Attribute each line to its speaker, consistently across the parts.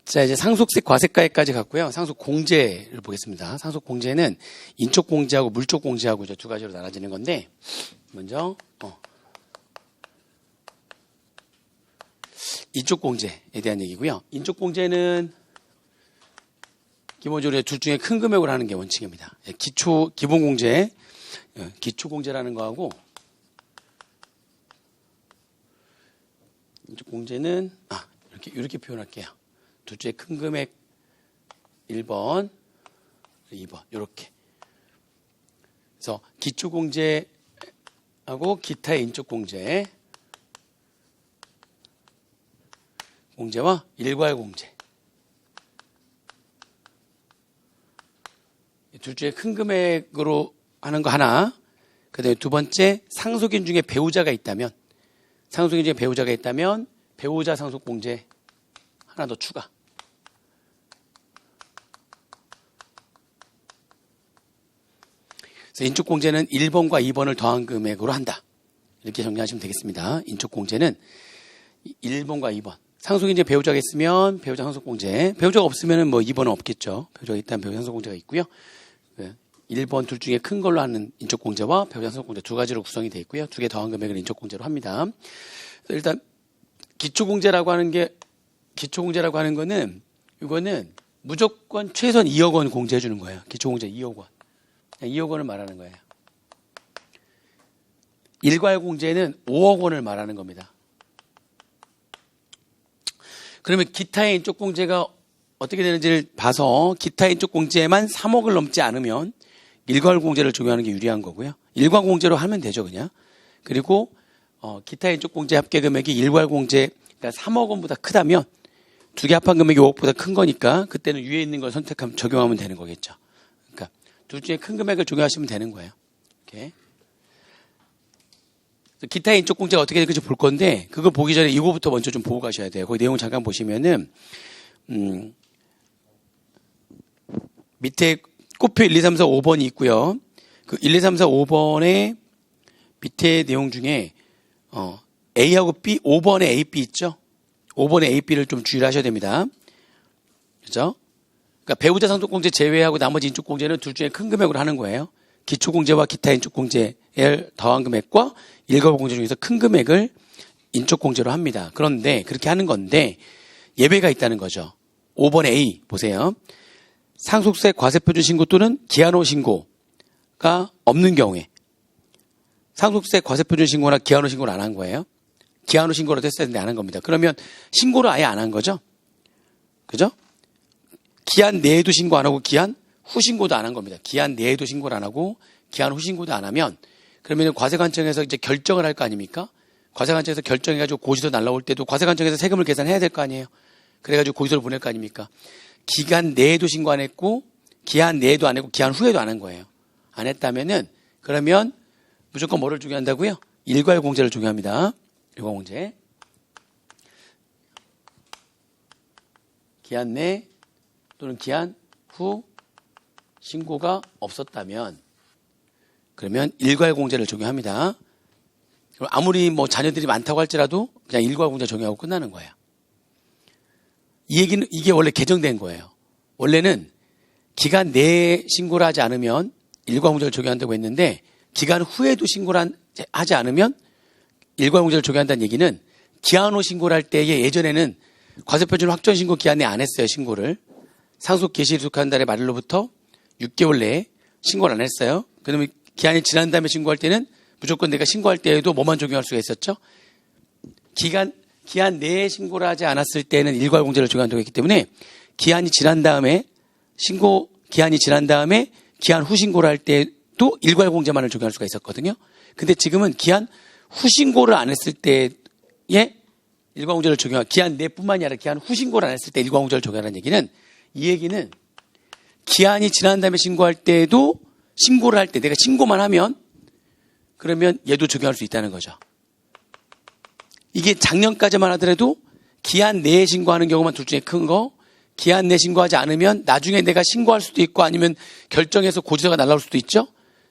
Speaker 1: 자, 이제 상속세 과세가액까지 갔고요. 상속공제를 보겠습니다. 상속공제는 인적공제하고 물적공제하고 이제 두 가지로 나눠지는 건데, 먼저, 인적공제에 대한 얘기고요. 인적공제는 기본적으로 둘 중에 큰 금액으로 하는 게 원칙입니다. 기본공제, 기초공제라는 거하고, 인적공제는, 이렇게 표현할게요. 둘 중에 큰 금액 1번, 2번, 요렇게. 그래서 기초공제하고 기타의 인적공제, 공제와 일괄공제. 둘 중에 큰 금액으로 하는 거 하나, 그 다음에 두 번째, 상속인 중에 배우자가 있다면, 배우자 상속공제 하나 더 추가. 그래서 인적공제는 1번과 2번을 더한 금액으로 한다. 이렇게 정리하시면 되겠습니다. 인적공제는 1번과 2번. 상속인 중에 배우자가 있으면 배우자 상속공제. 배우자가 없으면 뭐 2번은 없겠죠. 배우자가 있다면 배우자 상속공제가 있고요. 1번 둘 중에 큰 걸로 하는 인적공제와 배우자 상속공제 두 가지로 구성이 되어 있고요. 두 개 더한 금액을 인적공제로 합니다. 일단 기초공제라고 하는 거는 이거는 무조건 최소한 2억 원 공제해 주는 거예요. 기초공제 2억 원. 2억 원을 말하는 거예요. 일괄공제는 5억 원을 말하는 겁니다. 그러면 기타의 인적공제가 어떻게 되는지를 봐서 기타의 인적공제만 3억을 넘지 않으면 일괄공제를 적용하는 게 유리한 거고요. 일괄공제로 하면 되죠, 그냥. 그리고 기타의 인적공제 합계금액이 일괄공제 그러니까 3억 원보다 크다면 두 개 합한 금액이 5억보다 큰 거니까 그때는 위에 있는 걸 선택하면 적용하면 되는 거겠죠. 그러니까 둘 중에 큰 금액을 적용하시면 되는 거예요. 이렇게. 기타의 인적공제가 어떻게 될지 볼 건데 그걸 보기 전에 이거부터 먼저 좀 보고 가셔야 돼요. 거기 내용 잠깐 보시면은 밑에 꽃표 1, 2, 3, 4, 5번이 있고요. 그 1, 2, 3, 4, 5번의 밑에 내용 중에 A하고 B, 5번에 A, B 있죠? 5번에 A, B를 좀 주의를 하셔야 됩니다. 그죠? 그러니까 배우자 상속공제 제외하고 나머지 인적공제는 둘 중에 큰 금액으로 하는 거예요. 기초공제와 기타 인적공제를 더한 금액과 일괄공제 중에서 큰 금액을 인적공제로 합니다. 그런데 그렇게 하는 건데 예외가 있다는 거죠. 5번에 A 보세요. 상속세 과세표준 신고 또는 기한후 신고가 없는 경우에 상속세 과세표준 신고나 기한후 신고를 안 한 거예요. 기한후 신고라도 했어야 되는데 안 한 겁니다. 그러면 신고를 아예 안 한 거죠. 그죠? 기한 내에도 신고 안 하고 기한 후 신고도 안 한 겁니다. 기한 내에도 신고를 안 하고 기한 후 신고도 안 하면 그러면 과세관청에서 이제 결정을 할 거 아닙니까? 과세관청에서 결정해가지고 고지서 날라올 때도 과세관청에서 세금을 계산해야 될 거 아니에요. 그래가지고 고지서를 보낼 거 아닙니까? 기간 내에도 신고 안 했고 기한 내에도 안 했고 기한 후에도 안 한 거예요. 안 했다면은 그러면 무조건 뭐를 적용한다고요? 일괄공제를 적용합니다. 일괄공제. 기한 내 또는 기한 후 신고가 없었다면 그러면 일괄공제를 적용합니다. 그럼 아무리 뭐 자녀들이 많다고 할지라도 그냥 일괄공제 적용하고 끝나는 거예요. 이 얘기는 이게 원래 개정된 거예요. 원래는 기간 내에 신고를 하지 않으면 일괄공제를 적용한다고 했는데 기간 후에도 신고를 하지 않으면 일괄공제를 적용한다는 얘기는 기한 후 신고를 할 때에 예전에는 과세표준 확정신고 기한 내에 안 했어요. 신고를. 상속 개시일에 속한 달의 말일로부터 6개월 내에 신고를 안 했어요. 그러면 기한이 지난 다음에 신고할 때는 무조건 내가 신고할 때에도 뭐만 적용할 수가 있었죠? 기한 내에 신고를 하지 않았을 때는 일괄공제를 적용한다고 했기 때문에 기한이 지난 다음에 기한 후 신고를 할 때도 일괄공제만을 적용할 수가 있었거든요. 근데 지금은 기한 후 신고를 안 했을 때에 일괄공제를 기한 내뿐만이 아니라 기한 후 신고를 안 했을 때 일괄공제를 적용하는 얘기는 이 얘기는 기한이 지난 다음에 신고할 때에도 신고를 할 때 내가 신고만 하면 그러면 얘도 적용할 수 있다는 거죠. 이게 작년까지만 하더라도 기한 내에 신고하는 경우만 둘 중에 큰 거, 기한 내에 신고하지 않으면 나중에 내가 신고할 수도 있고 아니면 결정해서 고지서가 날라올 수도 있죠.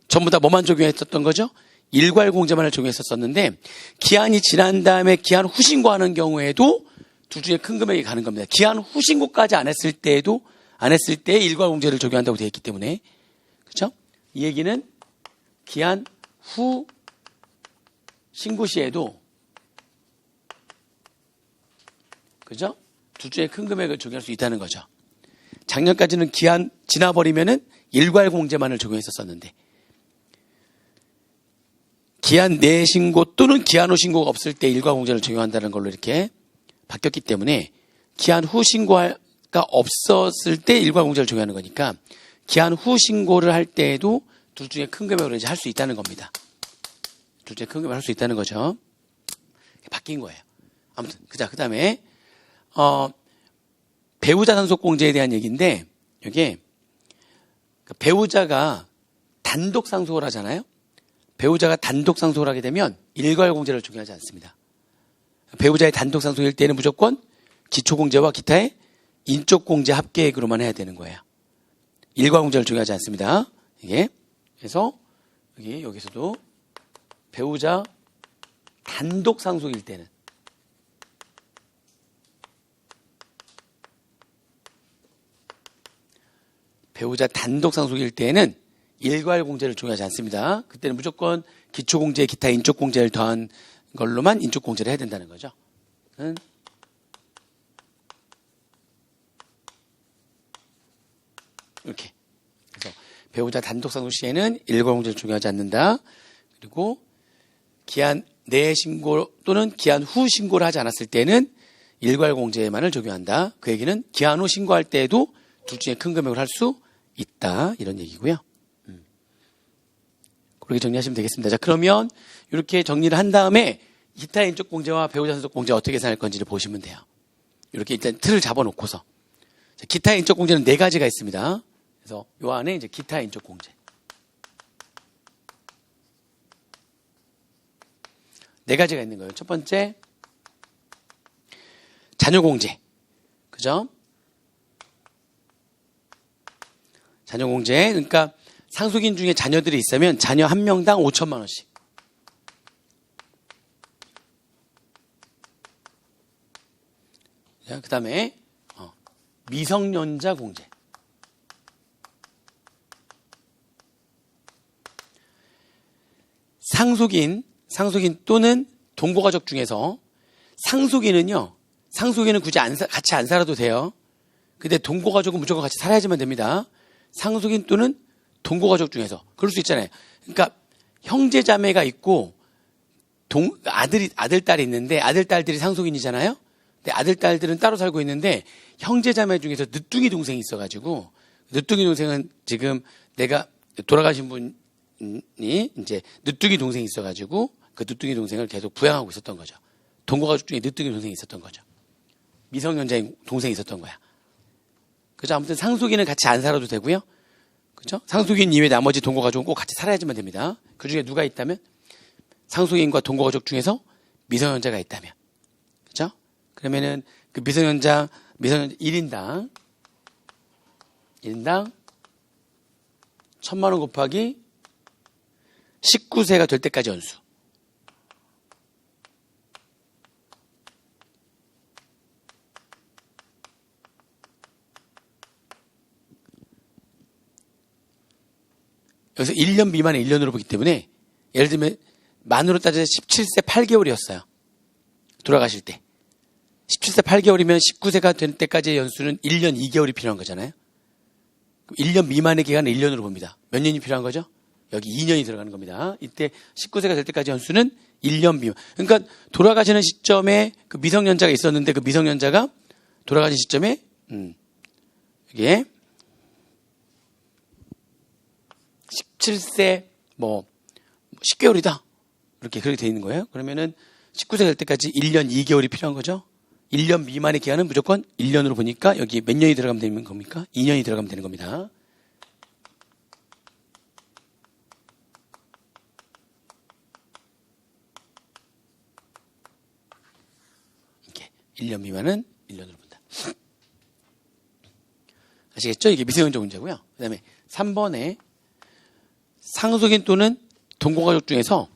Speaker 1: 전부 다 뭐만 적용했었던 거죠? 일괄공제만을 적용했었었는데 기한이 지난 다음에 기한 후 신고하는 경우에도 둘 중에 큰 금액이 가는 겁니다. 기한 후 신고까지 안 했을 때 일괄공제를 적용한다고 되어 있기 때문에. 그렇죠? 이 얘기는 기한 후 신고 시에도 그죠? 둘 중에 큰 금액을 적용할 수 있다는 거죠. 작년까지는 기한 지나버리면은 일괄공제만을 적용했었는데 기한 내 신고 또는 기한 후 신고가 없을 때 일괄공제를 적용한다는 걸로 이렇게 바뀌었기 때문에 기한 후 신고가 없었을 때 일괄공제를 적용하는 거니까 기한 후 신고를 할 때에도 둘 중에 큰 금액으로 이제 할 수 있다는 겁니다. 둘 중에 큰 금액을 할 수 있다는 거죠. 바뀐 거예요. 아무튼 그 다음에 배우자 상속공제에 대한 얘기인데 이게 배우자가 단독 상속을 하잖아요. 배우자가 단독 상속을 하게 되면 일괄공제를 적용하지 않습니다. 배우자의 단독 상속일 때는 무조건 기초공제와 기타의 인적공제 합계액으로만 해야 되는 거예요. 일괄공제를 적용하지 않습니다. 이게 그래서 여기서도 배우자 단독 상속일 때는 일괄공제를 적용하지 않습니다. 그때는 무조건 기초공제, 기타 인적공제를 더한 걸로만 인적공제를 해야 된다는 거죠. 이렇게. 그래서 배우자 단독 상속 시에는 일괄공제를 적용하지 않는다. 그리고 기한 내 신고 또는 기한 후 신고를 하지 않았을 때는 일괄공제만을 적용한다. 그 얘기는 기한 후 신고할 때에도 둘 중에 큰 금액을 할 수 있다. 이런 얘기고요. 그렇게 정리하시면 되겠습니다. 자, 그러면 이렇게 정리를 한 다음에 기타 인적 공제와 배우자 상속 공제 어떻게 계산할 건지를 보시면 돼요. 이렇게 일단 틀을 잡아놓고서. 자, 기타 인적 공제는 4가지가 있습니다. 그래서 요 안에 이제 기타 인적 공제. 4가지가 있는 거예요. 첫 번째, 자녀 공제. 그죠? 자녀 공제. 그러니까 상속인 중에 자녀들이 있으면 자녀 한 명당 5천만 원씩. 그 다음에 미성년자 공제. 상속인 또는 동거가족 중에서 상속인은 굳이 같이 안 살아도 돼요. 근데 동거가족은 무조건 같이 살아야지만 됩니다. 상속인 또는 동거가족 중에서 그럴 수 있잖아요. 그러니까 형제 자매가 있고 아들 딸이 있는데 아들 딸들이 상속인이잖아요. 근데 아들 딸들은 따로 살고 있는데 형제 자매 중에서 늦둥이 동생이 있어가지고 늦둥이 동생은 지금 내가 돌아가신 분이 이제 늦둥이 동생이 있어가지고 그 늦둥이 동생을 계속 부양하고 있었던 거죠. 동거가족 중에 늦둥이 동생이 있었던 거죠. 미성년자인 동생이 있었던 거야. 그죠? 아무튼 상속인은 같이 안 살아도 되고요. 그죠? 상속인 이외 나머지 동거가족은 꼭 같이 살아야지만 됩니다. 그 중에 누가 있다면? 상속인과 동거가족 중에서 미성년자가 있다면. 그죠? 그러면은 그 미성년자 1인당 1,000만 원 곱하기 19세가 될 때까지 연수. 여기서 1년 미만의 1년으로 보기 때문에 예를 들면 만으로 따져서 17세 8개월이었어요. 돌아가실 때. 17세 8개월이면 19세가 된 때까지의 연수는 1년 2개월이 필요한 거잖아요. 1년 미만의 기간을 1년으로 봅니다. 몇 년이 필요한 거죠? 여기 2년이 들어가는 겁니다. 이때 19세가 될 때까지 연수는 1년 미만. 그러니까 돌아가시는 시점에 그 미성년자가 있었는데 그 미성년자가 돌아가신 시점에 이게 17세 10개월이다. 그렇게 되어 있는 거예요. 그러면은 19세 될 때까지 1년 2개월이 필요한 거죠. 1년 미만의 기간은 무조건 1년으로 보니까 여기 몇 년이 들어가면 되는 겁니까? 2년이 들어가면 되는 겁니다. 이렇게 1년 미만은 1년으로 본다. 아시겠죠? 이게 미성년자 문제고요. 그 다음에 3번에 상속인 또는 동거가족 중에서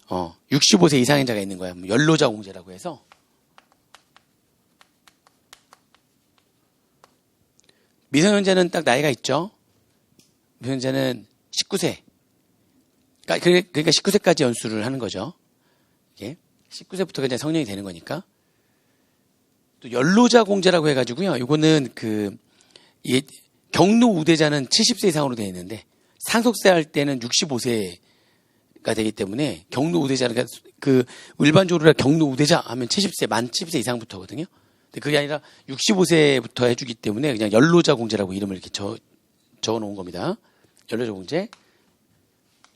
Speaker 1: 65세 이상인 자가 있는 거야. 연로자 공제라고 해서 미성년자는 딱 나이가 있죠. 미성년자는 19세. 그러니까 19세까지 연수를 하는 거죠. 이게 19세부터 그냥 성년이 되는 거니까. 또 연로자 공제라고 해가지고요. 이거는 경로 우대자는 70세 이상으로 되어 있는데 상속세 할 때는 65세가 되기 때문에 경로 우대자는 일반적으로 경로 우대자 하면 70세, 만 70세 이상부터거든요. 근데 그게 아니라 65세부터 해주기 때문에 그냥 연로자 공제라고 이름을 이렇게 적어 놓은 겁니다. 연로자 공제.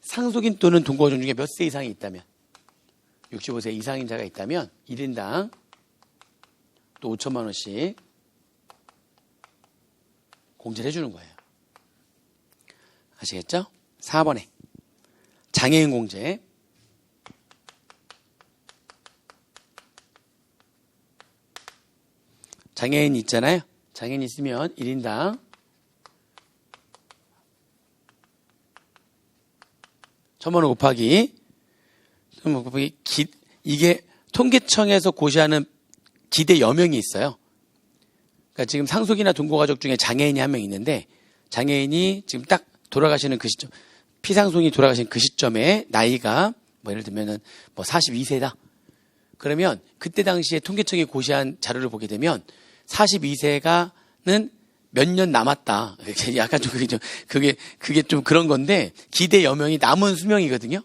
Speaker 1: 상속인 또는 동거가족 중에 몇 세 이상이 있다면 65세 이상인 자가 있다면 1인당 또 5천만 원씩 공제를 해주는 거예요. 아시겠죠? 4번에 장애인 공제. 장애인 있잖아요. 장애인 있으면 1인당 1,000만 원 곱하기 이게 통계청에서 고시하는 기대 여명이 있어요. 그러니까 지금 상속이나 동거가족 중에 장애인이 한 명 있는데 장애인이 지금 딱 돌아가시는 그 시점, 피상속이 돌아가시는 그 시점에 나이가 예를 들면은 42세다. 그러면 그때 당시에 통계청이 고시한 자료를 보게 되면 42세가는 몇 년 남았다. 약간 좀 그게 좀 그런 건데 기대 여명이 남은 수명이거든요.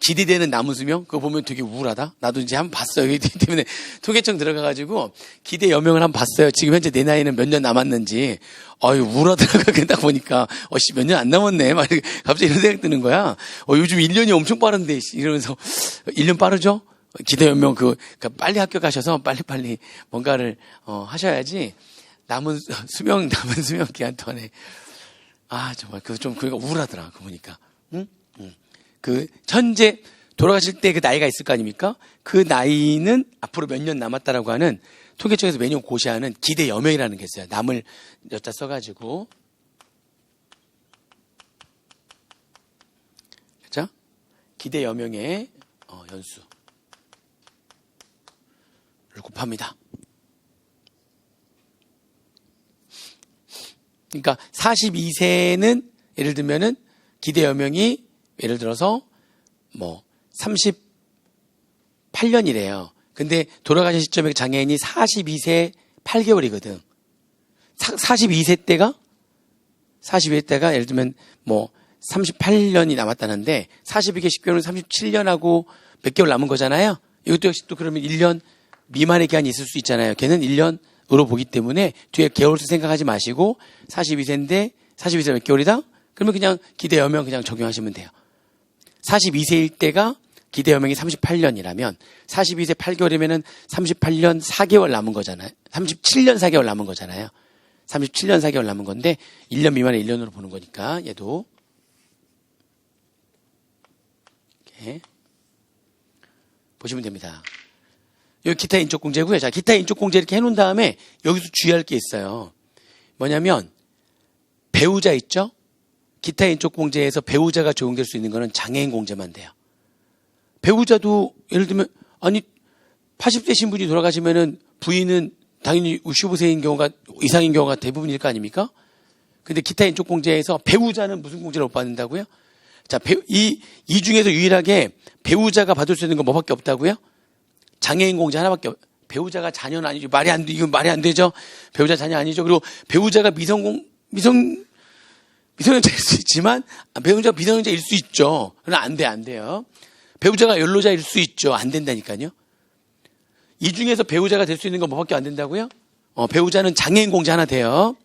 Speaker 1: 기대되는 남은 수명? 그거 보면 되게 우울하다? 나도 이제 한번 봤어요. 그렇기 때문에 통계청 들어가가지고 기대 여명을 한번 봤어요. 지금 현재 내 나이는 몇 년 남았는지. 우울하더라고요. 딱 보니까, 몇 년 안 남았네. 막 갑자기 이런 생각 드는 거야. 요즘 1년이 엄청 빠른데, 이러면서, 1년 빠르죠? 기대 여명 그러니까 빨리 합격하셔서 빨리빨리 뭔가를, 하셔야지. 남은 수명 기간 동안에. 정말 그러니까 우울하더라. 그거 보니까. 응? 현재 돌아가실 때 그 나이가 있을 거 아닙니까? 그 나이는 앞으로 몇 년 남았다라고 하는 통계청에서 매년 고시하는 기대 여명이라는 게 있어요. 남을 여자 써가지고. 그렇죠? 기대 여명의 연수를 곱합니다. 그러니까 42세는 예를 들면은 기대 여명이 예를 들어서 38년이래요. 근데 돌아가신 시점에 장애인이 42세 8개월이거든. 42세 때가 예를 들면 38년이 남았다는데 42개 10개월은 37년하고 몇 개월 남은 거잖아요. 이것도 역시 또 그러면 1년 미만의 기한이 있을 수 있잖아요. 걔는 1년으로 보기 때문에 뒤에 개월수 생각하지 마시고 42세인데 42세 몇 개월이다? 그러면 그냥 기대 여명 그냥 적용하시면 돼요. 42세일 때가 기대 여명이 38년이라면 42세 8개월이면은 38년 4개월 남은 거잖아요. 37년 4개월 남은 거잖아요. 37년 4개월 남은 건데 1년 미만의 1년으로 보는 거니까 얘도 이렇게 보시면 됩니다. 여기 기타 인적 공제고요. 자, 기타 인적 공제 이렇게 해놓은 다음에 여기서 주의할 게 있어요. 뭐냐면 배우자 있죠? 기타 인적 공제에서 배우자가 적용될 수 있는 거는 장애인 공제만 돼요. 배우자도 예를 들면 80세 신분이 돌아가시면은 부인은 당연히 65세인 경우가 이상인 경우가 대부분일 거 아닙니까? 근데 기타 인적 공제에서 배우자는 무슨 공제를 못 받는다고요? 자, 이 중에서 유일하게 배우자가 받을 수 있는 건 뭐밖에 없다고요? 장애인 공제 하나밖에 배우자가 자녀는 아니죠. 이건 말이 안 되죠. 배우자 자녀 아니죠. 그리고 배우자가 미성년자일 수 있지만 배우자가 미성년자일 수 있죠. 그러나 안 돼요. 배우자가 연로자일 수 있죠. 안 된다니까요. 이 중에서 배우자가 될 수 있는 건 뭐밖에 안 된다고요? 배우자는 장애인 공제 하나 돼요.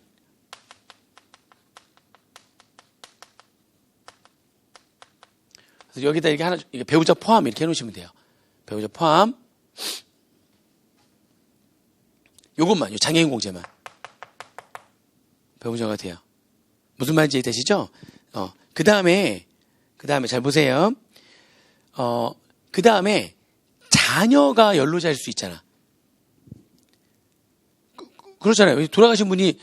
Speaker 1: 그래서 여기다 이렇게 하나 배우자 포함 이렇게 해놓으시면 돼요. 배우자 포함. 요것만요. 장애인 공제만. 배우자가 돼요. 무슨 말인지 되시죠? 그 다음에 잘 보세요. 그 다음에 자녀가 연로자일 수 있잖아. 그렇잖아요. 돌아가신 분이,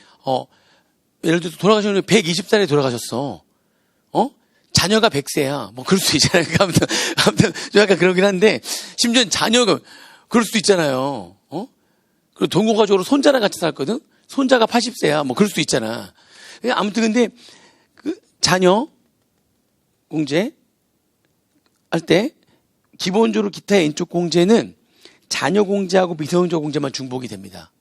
Speaker 1: 예를 들어서 돌아가신 분이 120살에 돌아가셨어. 자녀가 100세야. 그럴 수 있잖아요. 아무튼, 좀 약간 그러긴 한데, 심지어 자녀가, 그럴 수도 있잖아요. 그리고 동거가족으로 손자랑 같이 살거든? 손자가 80세야. 그럴 수도 있잖아. 아무튼 근데 그 자녀 공제 할 때 기본적으로 기타의 인적 공제는 자녀 공제하고 미성년자 공제만 중복이 됩니다.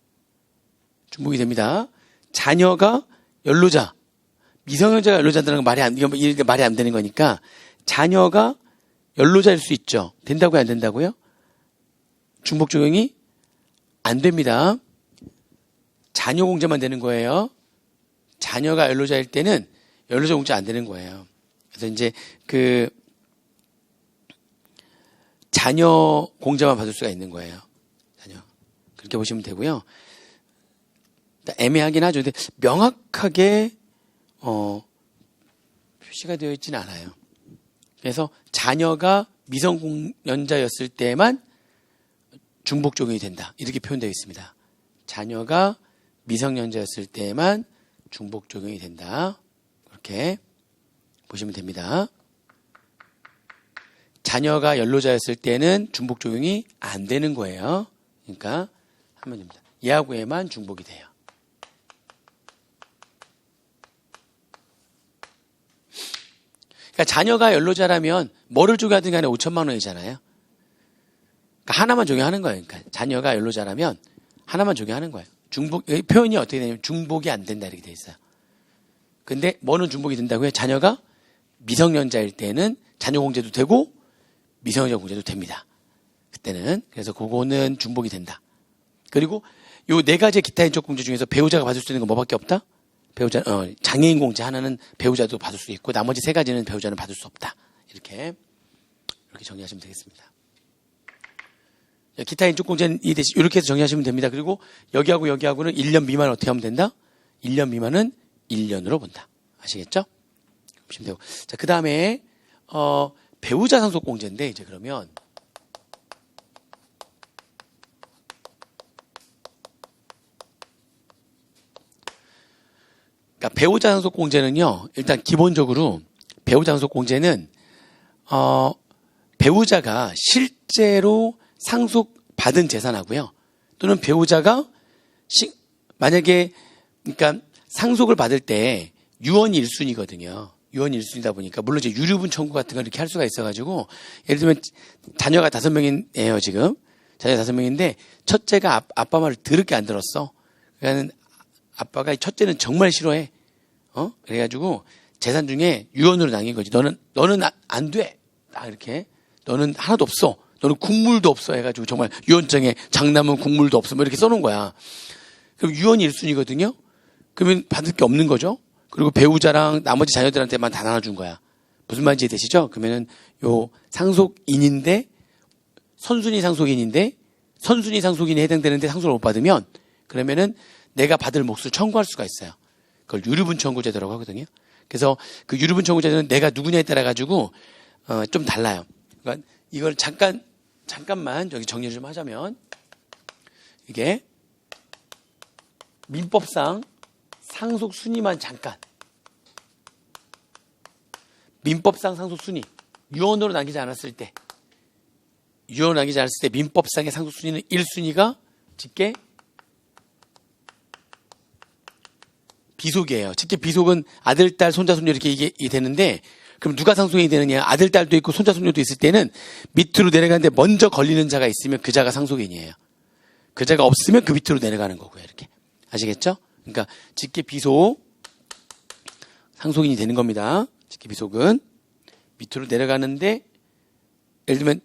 Speaker 1: 중복이 됩니다. 자녀가 연로자, 미성년자가 연로자라는 건 이게 말이 안 되는 거니까 자녀가 연로자일 수 있죠. 된다고요, 안 된다고요? 중복 적용이 안 됩니다. 자녀 공제만 되는 거예요. 자녀가 연로자일 때는 연로자 공제 안 되는 거예요. 그래서 이제 그 자녀 공제만 받을 수가 있는 거예요. 자녀. 그렇게 보시면 되고요. 애매하긴 하죠. 근데 명확하게 표시가 되어 있지는 않아요. 그래서 자녀가 미성년자였을 때만 중복 적용이 된다. 이렇게 표현되어 있습니다. 자녀가 미성년자였을 때만 중복 적용이 된다. 그렇게 보시면 됩니다. 자녀가 연로자였을 때는 중복 적용이 안 되는 거예요. 그러니까 하면 됩니다. 얘하고 얘만 중복이 돼요. 그러니까 자녀가 연로자라면 뭐를 적용하든 간에 5천만 원이잖아요. 그러니까 하나만 적용하는 거예요. 그러니까 자녀가 연로자라면 하나만 적용하는 거예요. 중복, 표현이 어떻게 되냐면 중복이 안 된다 이렇게 돼 있어요. 근데 뭐는 중복이 된다고요? 자녀가 미성년자일 때는 자녀 공제도 되고 미성년자 공제도 됩니다. 그때는. 그래서 그거는 중복이 된다. 그리고 요 네 가지 기타 인적 공제 중에서 배우자가 받을 수 있는 건 뭐밖에 없다? 배우자, 장애인 공제 하나는 배우자도 받을 수 있고 나머지 세 가지는 배우자는 받을 수 없다. 이렇게 정리하시면 되겠습니다. 기타 인적 공제는 이렇게 해서 정리하시면 됩니다. 그리고 여기하고는 1년 미만 어떻게 하면 된다? 1년 미만은 1년으로 본다. 아시겠죠? 보시면 되고. 자, 그 다음에, 배우자 상속 공제인데, 이제 그러면, 그러니까 배우자 상속 공제는요, 일단 기본적으로 배우자 상속 공제는, 배우자가 실제로 상속받은 재산하고요, 또는 배우자가 만약에, 그러니까 상속을 받을 때 유언이 1순위거든요. 유언이 1순위다 보니까, 물론 이제 유류분 청구 같은 거 이렇게 할 수가 있어가지고, 예를 들면 자녀가 5명이에요, 지금. 자녀가 5명인데, 첫째가 아빠 말을 더럽게 안 들었어. 그러니까 아빠가 첫째는 정말 싫어해. 그래가지고 재산 중에 유언으로 남긴 거지. 너는 안 돼. 딱 이렇게. 너는 하나도 없어. 너는 국물도 없어. 해가지고 정말 유언장에 장남은 국물도 없어. 뭐 이렇게 써놓은 거야. 그럼 유언이 1순위거든요. 그러면 받을 게 없는 거죠. 그리고 배우자랑 나머지 자녀들한테만 다 나눠준 거야. 무슨 말인지 되시죠? 그러면은 요 상속인인데 선순위 상속인이 해당되는데 상속을 못 받으면 그러면은 내가 받을 몫을 청구할 수가 있어요. 그걸 유류분 청구제도라고 하거든요. 그래서 그 유류분 청구제도는 내가 누구냐에 따라 가지고 좀 달라요. 그러니까 이걸 잠깐만 여기 정리를 좀 하자면 이게 민법상 상속 순위만 잠깐. 민법상 상속 순위. 유언으로 남기지 않았을 때 민법상의 상속 순위는 1순위가 직계 비속이에요. 직계 비속은 아들, 딸, 손자, 손녀 이렇게 이게 되는데 그럼 누가 상속이 되느냐? 아들, 딸도 있고 손자, 손녀도 있을 때는 밑으로 내려가는데 먼저 걸리는 자가 있으면 그 자가 상속인이에요. 그 자가 없으면 그 밑으로 내려가는 거고요. 이렇게. 아시겠죠? 그러니까 직계 비속 상속인이 되는 겁니다. 직계 비속은 밑으로 내려가는데 예를 들면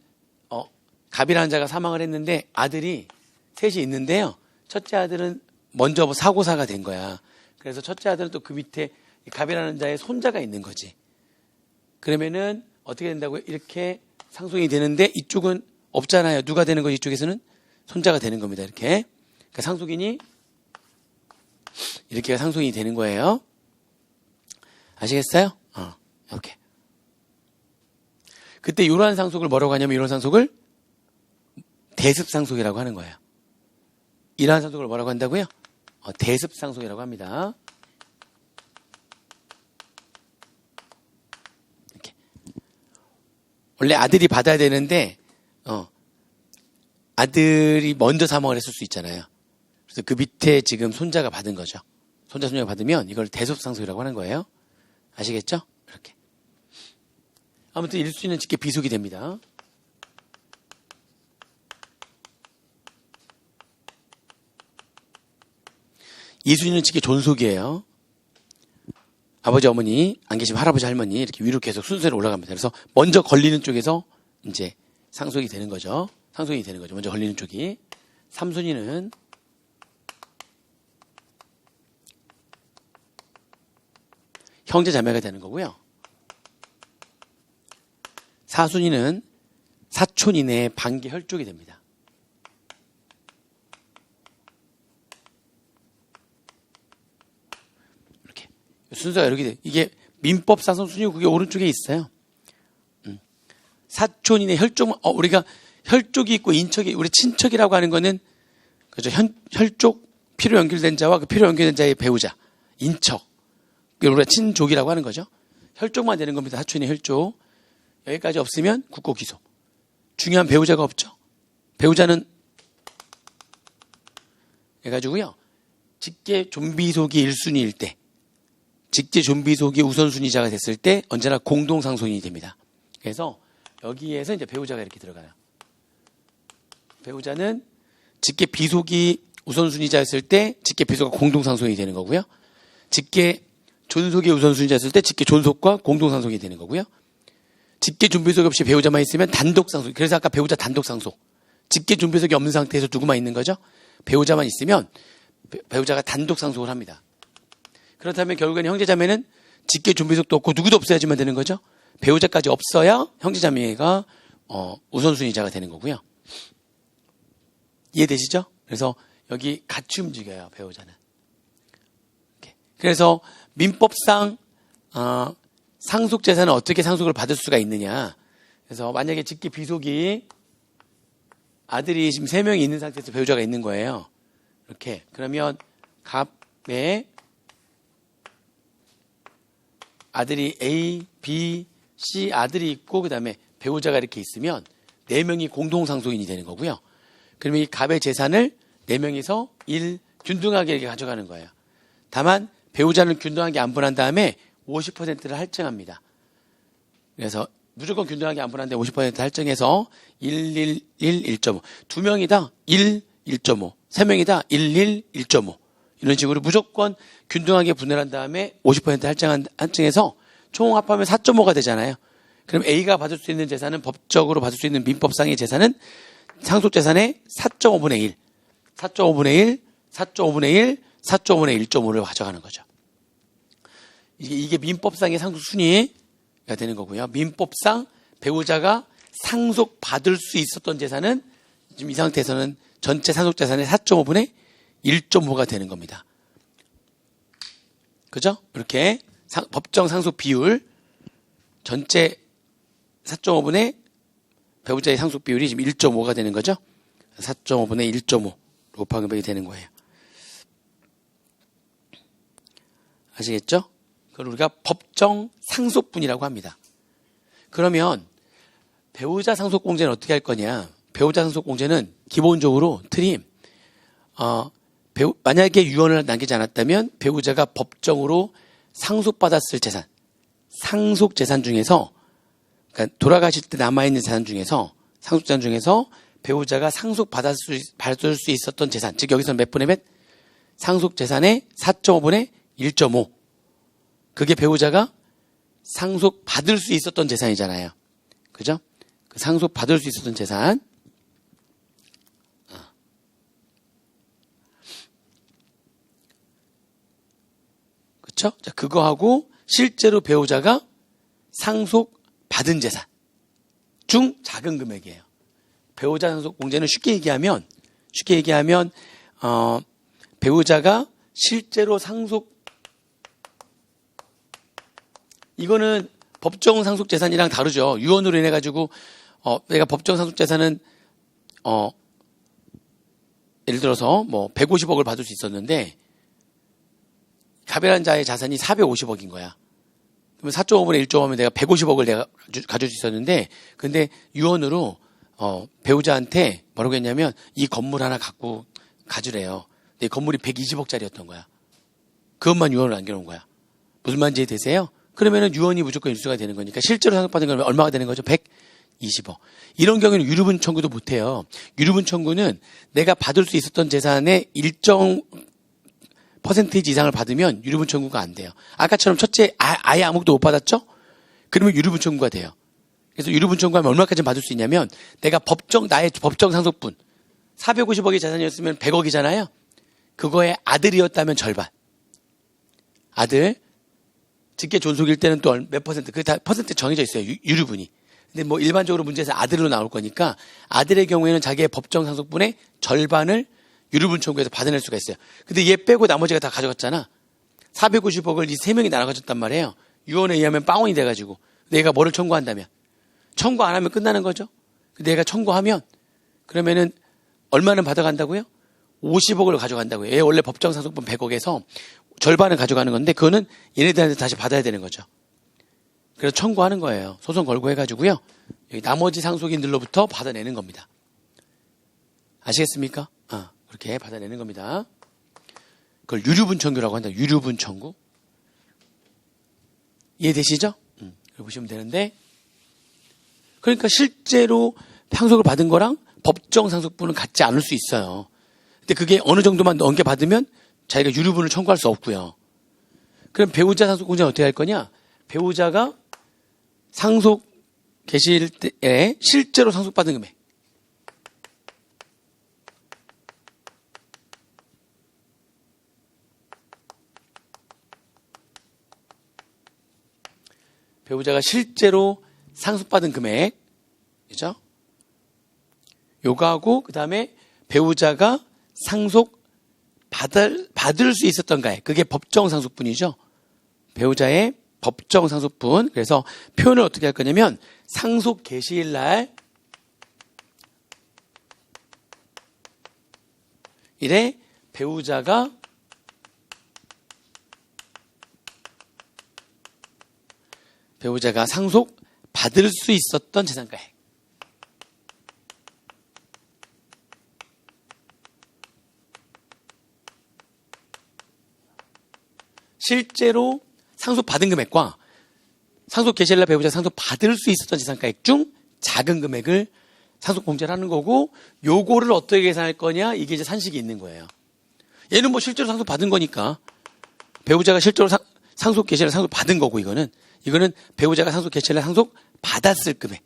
Speaker 1: 갑이라는 자가 사망을 했는데 아들이 셋이 있는데요. 첫째 아들은 먼저 사고사가 된 거야. 그래서 첫째 아들은 또 그 밑에 갑이라는 자의 손자가 있는 거지. 그러면은 어떻게 된다고요? 이렇게 상속이 되는데 이쪽은 없잖아요. 누가 되는 거지? 이쪽에서는 손자가 되는 겁니다. 이렇게. 그러니까 상속인이 이렇게 상속인이 되는 거예요. 아시겠어요? 이렇게. 그때 이러한 상속을 뭐라고 하냐면 이런 상속을 대습상속이라고 하는 거예요. 이러한 상속을 뭐라고 한다고요? 대습상속이라고 합니다. 이렇게. 원래 아들이 받아야 되는데 아들이 먼저 사망을 했을 수 있잖아요. 그래서 그 밑에 지금 손자가 받은 거죠. 손자 손녀가 받으면 이걸 대소상속이라고 하는 거예요. 아시겠죠? 이렇게. 아무튼 1순위는 직계 비속이 됩니다. 2순위는 직계 존속이에요. 아버지, 어머니, 안 계시면 할아버지, 할머니 이렇게 위로 계속 순서로 올라갑니다. 그래서 먼저 걸리는 쪽에서 이제 상속이 되는 거죠. 상속이 되는 거죠. 먼저 걸리는 쪽이. 3순위는 형제 자매가 되는 거고요. 4순위는 사촌 이내의 반계 혈족이 됩니다. 이렇게 순서가 이렇게 돼. 이게 민법상속 순위 그게 오른쪽에 있어요. 사촌 이내 혈족, 우리가 혈족이 있고 인척이, 우리 친척이라고 하는 거는 그죠? 혈족, 피로 연결된 자와 그 피로 연결된 자의 배우자, 인척. 우리가 친족이라고 하는 거죠. 혈족만 되는 겁니다. 사촌의 혈족. 여기까지 없으면 국고 기소. 중요한 배우자가 없죠. 배우자는 해가지고요. 직계 존비속이 1순위일 때, 직계 존비속이 우선순위자가 됐을 때 언제나 공동상속인이 됩니다. 그래서 여기에서 이제 배우자가 이렇게 들어가요. 배우자는 직계 비속이 우선순위자였을 때 직계 비속과 공동상속이 되는 거고요. 직계 존속이 우선순위자였을 때 직계 존속과 공동상속이 되는 거고요. 직계 존비속이 없이 배우자만 있으면 단독상속. 그래서 아까 배우자 단독상속. 직계 존비속이 없는 상태에서 누구만 있는 거죠? 배우자만 있으면 배우자가 단독상속을 합니다. 그렇다면 결국에는 형제자매는 직계 존비속도 없고 누구도 없어야지만 되는 거죠? 배우자까지 없어야 형제자매가 우선순위자가 되는 거고요. 이해되시죠? 그래서 여기 같이 움직여요, 배우자는. 이렇게. 그래서 민법상 상속재산은 어떻게 상속을 받을 수가 있느냐. 그래서 만약에 직계 비속이 아들이 지금 3명이 있는 상태에서 배우자가 있는 거예요. 이렇게. 그러면 갑에 아들이 A, B, C 아들이 있고 그 다음에 배우자가 이렇게 있으면 4명이 공동상속인이 되는 거고요. 그러면 이 갑의 재산을 4명이서 균등하게 이렇게 가져가는 거예요. 다만 배우자는 균등하게 안분한 다음에 50%를 할증합니다. 그래서 무조건 균등하게 안분한데 50% 할증해서 1, 1.5. 2명이다 1, 1.5. 3명이다 1, 1.5. 이런 식으로 무조건 균등하게 분할한 다음에 50% 할증해서 총 합하면 4.5가 되잖아요. 그럼 A가 받을 수 있는 재산은 법적으로 받을 수 있는 민법상의 재산은 상속재산의 4.5분의 1, 4.5분의 1, 4.5분의 1, 4.5분의 1.5를 가져가는 거죠. 이게 민법상의 상속 순위가 되는 거고요. 민법상 배우자가 상속받을 수 있었던 재산은 지금 이 상태에서는 전체 상속재산의 4.5분의 1.5가 되는 겁니다. 그죠? 이렇게 법정 상속 비율 전체 4.5분의 배우자의 상속 비율이 지금 1.5가 되는 거죠. 4.5분의 1.5 곱하기 되는 거예요. 아시겠죠? 그걸 우리가 법정 상속분이라고 합니다. 그러면 배우자 상속공제는 어떻게 할 거냐? 배우자 상속공제는 기본적으로 틀이 만약에 유언을 남기지 않았다면 배우자가 법정으로 상속받았을 재산, 상속재산 중에서 그러니까 돌아가실 때 남아있는 재산 중에서 상속재산 중에서 배우자가 상속받을 수 있었던 재산, 즉 여기서는 몇 분의 몇? 상속재산의 4.5분의 1.5. 그게 배우자가 상속받을 수 있었던 재산이잖아요. 그죠? 그 상속받을 수 있었던 재산. 그쵸? 자, 그거하고 실제로 배우자가 상속받은 재산 중 작은 금액이에요. 배우자 상속 공제는 쉽게 얘기하면 배우자가 실제로 이거는 법정 상속 재산이랑 다르죠. 유언으로 인해 가지고 내가 법정 상속 재산은 예를 들어서 뭐 150억을 받을 수 있었는데 갑이라는 자의 자산이 450억인 거야. 그러면 4.5분의 1.5면 내가 150억을 내가 가질 수 있었는데, 근데 유언으로 배우자한테 뭐라고 했냐면 이 건물 하나 갖고 가주래요. 근데 이 건물이 120억짜리였던 거야. 그것만 유언을 남겨놓은 거야. 무슨 말인지 이해되세요? 그러면은 유언이 무조건 일수가 되는 거니까 실제로 상속받은 건 얼마가 되는 거죠? 120억. 이런 경우에는 유류분 청구도 못해요. 유류분 청구는 내가 받을 수 있었던 재산의 일정 퍼센테이지 이상을 받으면 유류분 청구가 안 돼요. 아까처럼 첫째 아예 아무것도 못 받았죠? 그러면 유류분 청구가 돼요. 그래서 유류분 청구하면 얼마까지 받을 수 있냐면 내가 나의 법정 상속분 450억의 재산이었으면 100억이잖아요. 그거의 아들이었다면 절반. 아들 직계 존속일 때는 또 몇 퍼센트, 그게 다 퍼센트 정해져 있어요. 유류분이. 근데 뭐 일반적으로 문제에서 아들로 나올 거니까 아들의 경우에는 자기의 법정 상속분의 절반을 유류분 청구해서 받아낼 수가 있어요. 근데 얘 빼고 나머지가 다 가져갔잖아. 450억을 이 세 명이 나눠 가졌단 말이에요. 유언에 의하면 빵원이 돼가지고 내가 뭐를 청구한다면 청구 안 하면 끝나는 거죠. 내가 청구하면 그러면은 얼마는 받아간다고요? 50억을 가져간다고요. 얘 원래 법정 상속분 100억에서 절반을 가져가는 건데 그거는 얘네들한테 다시 받아야 되는 거죠. 그래서 청구하는 거예요. 소송 걸고 해가지고요. 여기 나머지 상속인들로부터 받아내는 겁니다. 아시겠습니까? 그렇게 받아내는 겁니다. 그걸 유류분 청구라고 한다. 유류분 청구. 이해되시죠? 보시면 되는데 그러니까 실제로 상속을 받은 거랑 법정 상속분은 같지 않을 수 있어요. 근데 그게 어느 정도만 넘겨받으면 자기가 유류분을 청구할 수 없고요. 그럼 배우자 상속공제는 어떻게 할 거냐? 배우자가 상속 계실 때에 실제로 상속받은 금액. 배우자가 실제로 상속받은 금액. 그죠? 요거하고 그다음에 배우자가 받을 수 있었던 가액. 그게 법정 상속분이죠. 배우자의 법정 상속분. 그래서 표현을 어떻게 할 거냐면 상속 개시일 날 이래 배우자가 상속 받을 수 있었던 재산가액. 실제로 상속받은 금액과 상속 개시일 날 배우자 상속받을 수 있었던 재산가액 중 작은 금액을 상속공제를 하는 거고 요거를 어떻게 계산할 거냐 이게 이제 산식이 있는 거예요. 얘는 뭐 실제로 상속받은 거니까 배우자가 실제로 상속 개시일 날 상속받은 거고 이거는 배우자가 상속 개시일 날 상속받았을 금액.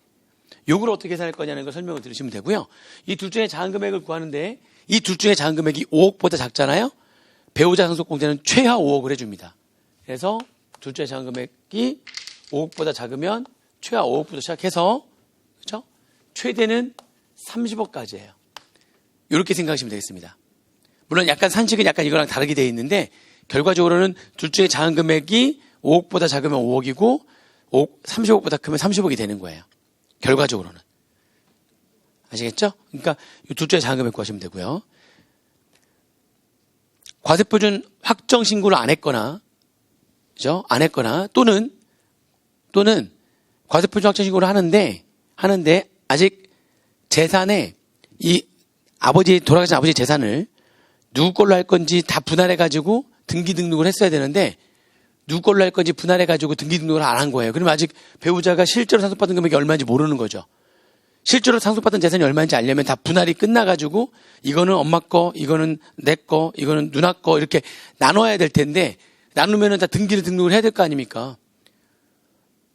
Speaker 1: 요거를 어떻게 계산할 거냐는 걸 설명을 들으시면 되고요. 이 둘 중에 작은 금액을 구하는데 이 둘 중에 작은 금액이 5억보다 작잖아요. 배우자 상속공제는 최하 5억을 해줍니다. 그래서 둘 중에 작은 금액이 5억보다 작으면 최하 5억부터 시작해서 그렇죠? 최대는 30억까지예요. 이렇게 생각하시면 되겠습니다. 물론 약간 산식은 약간 이거랑 다르게 되어 있는데 결과적으로는 둘 중에 작은 금액이 5억보다 작으면 5억이고 30억보다 크면 30억이 되는 거예요. 결과적으로는. 아시겠죠? 그러니까 이 둘 중에 작은 금액 구하시면 되고요. 과세표준 확정 신고를 안 했거나, 그죠? 안 했거나, 또는 과세표준 확정 신고를 하는데, 아직 재산에 돌아가신 아버지 재산을 누구 걸로 할 건지 다 분할해가지고 등기 등록을 했어야 되는데, 누구 걸로 할 건지 분할해가지고 등기 등록을 안 한 거예요. 그러면 아직 배우자가 실제로 상속받은 금액이 얼마인지 모르는 거죠. 실제로 상속받은 재산이 얼마인지 알려면 다 분할이 끝나가지고 이거는 엄마 거, 이거는 내 거, 이거는 누나 거 이렇게 나눠야 될 텐데 나누면은 다 등기를 등록을 해야 될 거 아닙니까?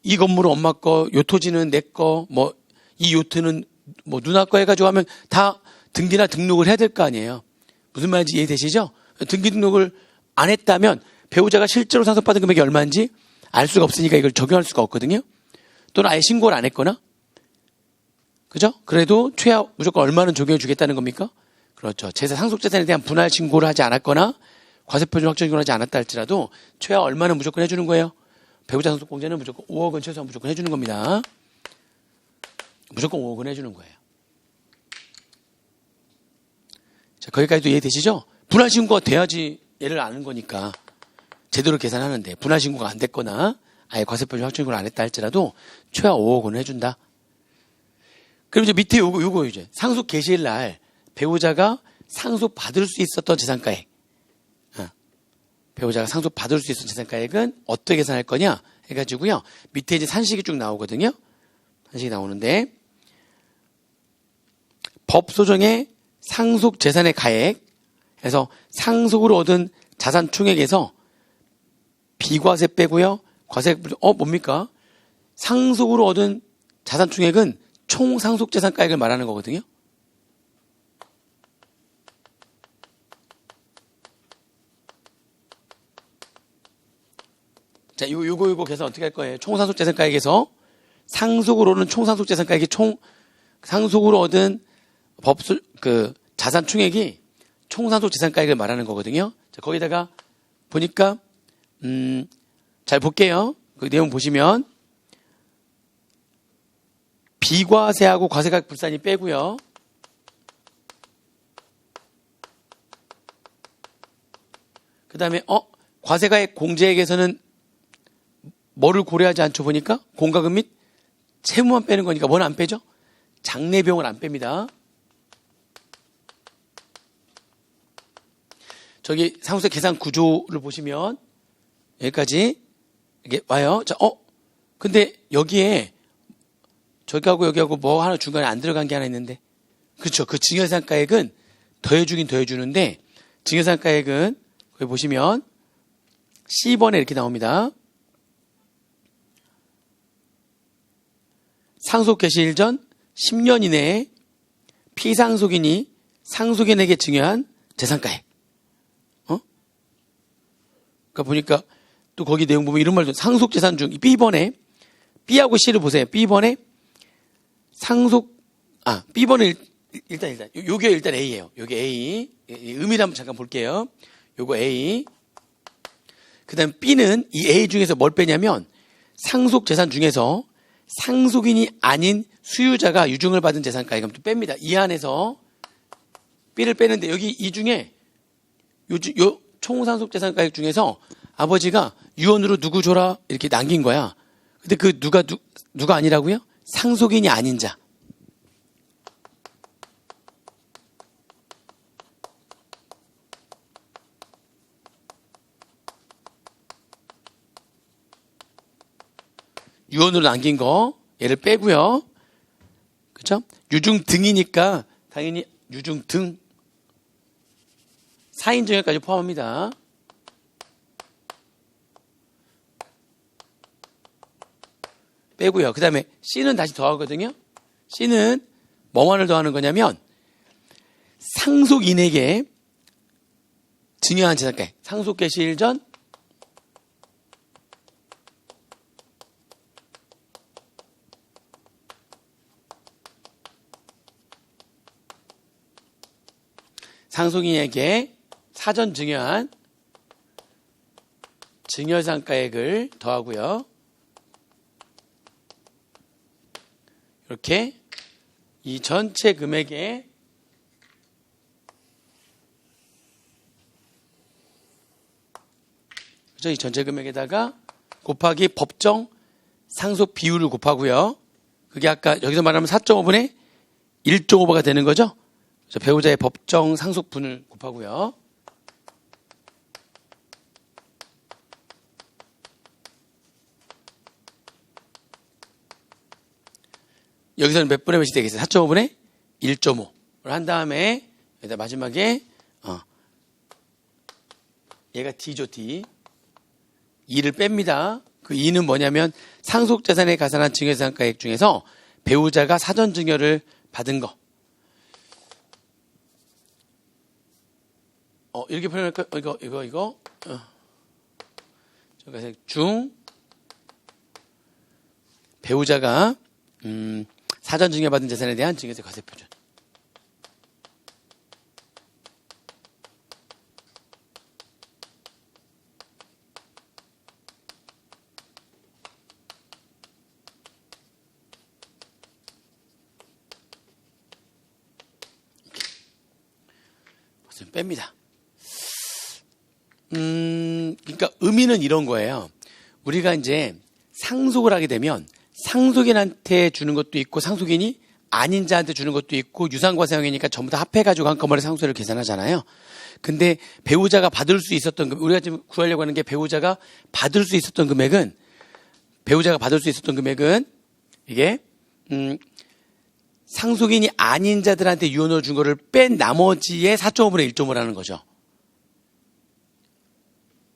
Speaker 1: 이 건물은 엄마 거, 요 토지는 내 거, 뭐 이 요트는 뭐 누나 거 해가지고 하면 다 등기나 등록을 해야 될 거 아니에요. 무슨 말인지 이해되시죠? 등기 등록을 안 했다면 배우자가 실제로 상속받은 금액이 얼마인지 알 수가 없으니까 이걸 적용할 수가 없거든요. 또는 아예 신고를 안 했거나 그죠? 그래도 최하 무조건 얼마는 적용해 주겠다는 겁니까? 그렇죠. 상속재산에 대한 분할 신고를 하지 않았거나 과세표준 확정 신고를 하지 않았다 할지라도 최하 얼마는 무조건 해주는 거예요. 배우자 상속공제는 무조건 5억은 최소한 무조건 해주는 겁니다. 무조건 5억은 해주는 거예요. 자, 거기까지도 이해되시죠? 분할 신고가 돼야지 얘를 아는 거니까 제대로 계산하는데 분할 신고가 안 됐거나 아예 과세표준 확정 신고를 안 했다 할지라도 최하 5억은 해준다. 그럼 이제 밑에 요거 이제 상속 개시일 날 배우자가 상속 받을 수 있었던 재산가액. 배우자가 상속받을 수 있는 재산가액은 어떻게 계산할 거냐 해가지고요. 밑에 이제 산식이 쭉 나오거든요. 산식이 나오는데 법소정의 상속재산의 가액에서 상속으로 얻은 자산 총액에서 비과세 빼고요. 과세 뭡니까? 상속으로 얻은 자산 총액은 총 상속재산가액을 말하는 거거든요. 자, 요거 계산 어떻게 할 거예요? 총상속재산가액에서 상속으로는 총상속재산가액이 상속으로 얻은 자산 총액이 총상속재산가액을 말하는 거거든요. 자, 거기다가 보니까 잘 볼게요. 그 내용 보시면 비과세하고 과세가액 불산이 빼고요. 그 다음에 과세가액 공제액에서는 뭐를 고려하지 않죠? 보니까 공과금 및 채무만 빼는 거니까 뭐는 안 빼죠? 장례비용을 안 뺍니다. 저기 상속세 계산 구조를 보시면 여기까지 이게 와요. 자, 근데 여기에 저기하고 여기하고 뭐 하나 중간에 안 들어간 게 하나 있는데, 그렇죠? 그 증여상가액은 더해주긴 더해주는데 증여상가액은 거기 보시면 C번에 이렇게 나옵니다. 상속 개시일 전 10년 이내에 피상속인이 상속인에게 증여한 재산가액. 그러니까 보니까 또 거기 내용 보면 이런 말도 상속재산 중 B번에 B하고 C를 보세요. B번에 B번은 일단 요게 일단 A예요. 요게 A. 의미를 한번 잠깐 볼게요. 요거 A. 그다음 B는 이 A 중에서 뭘 빼냐면 상속재산 중에서 상속인이 아닌 수유자가 유증을 받은 재산가액을 또 뺍니다. 이 안에서 B를 빼는데 여기 이 중에 요 총상속재산가액 중에서 아버지가 유언으로 누구 줘라 이렇게 남긴 거야. 근데 그 누가 아니라고요? 상속인이 아닌 자. 유언으로 남긴 거 얘를 빼고요. 그렇죠? 유증 등이니까 당연히 유증 등 4인 증여까지 포함합니다. 빼고요. 그 다음에 C는 다시 더하거든요. C는 뭐만을 더하는 거냐면 상속인에게 증여한 재산가액, 상속 개시일 전 상속인에게 사전 증여한 증여상가액을 더하고요. 이렇게 이 전체 금액에 그렇죠? 이 전체 금액에다가 곱하기 법정 상속 비율을 곱하고요. 그게 아까 여기서 말하면 4.5분의 1.5배가 되는 거죠. 배우자의 법정 상속분을 곱하고요. 여기서는 몇 분의 몇이 되겠어요? 4.5분의 1.5를 한 다음에 여기다 마지막에 얘가 D죠. D. 2를 뺍니다. 그 2는 뭐냐면 상속재산에 가산한 증여재산가액 중에서 배우자가 사전 증여를 받은 거. 이렇게 표현할까요? 이거. 중 배우자가 사전 증여받은 재산에 대한 증여세 과세 표준. 뺍니다. 그러니까 의미는 이런 거예요. 우리가 이제 상속을 하게 되면 상속인한테 주는 것도 있고 상속인이 아닌 자한테 주는 것도 있고 유상과세형이니까 전부 다 합해가지고 한꺼번에 상속세를 계산하잖아요. 근데 배우자가 받을 수 있었던 우리가 지금 구하려고 하는 게 배우자가 받을 수 있었던 금액은 이게 상속인이 아닌 자들한테 유언으로 준 거를 뺀 나머지의 4.5분의 1.5를 하는 거죠.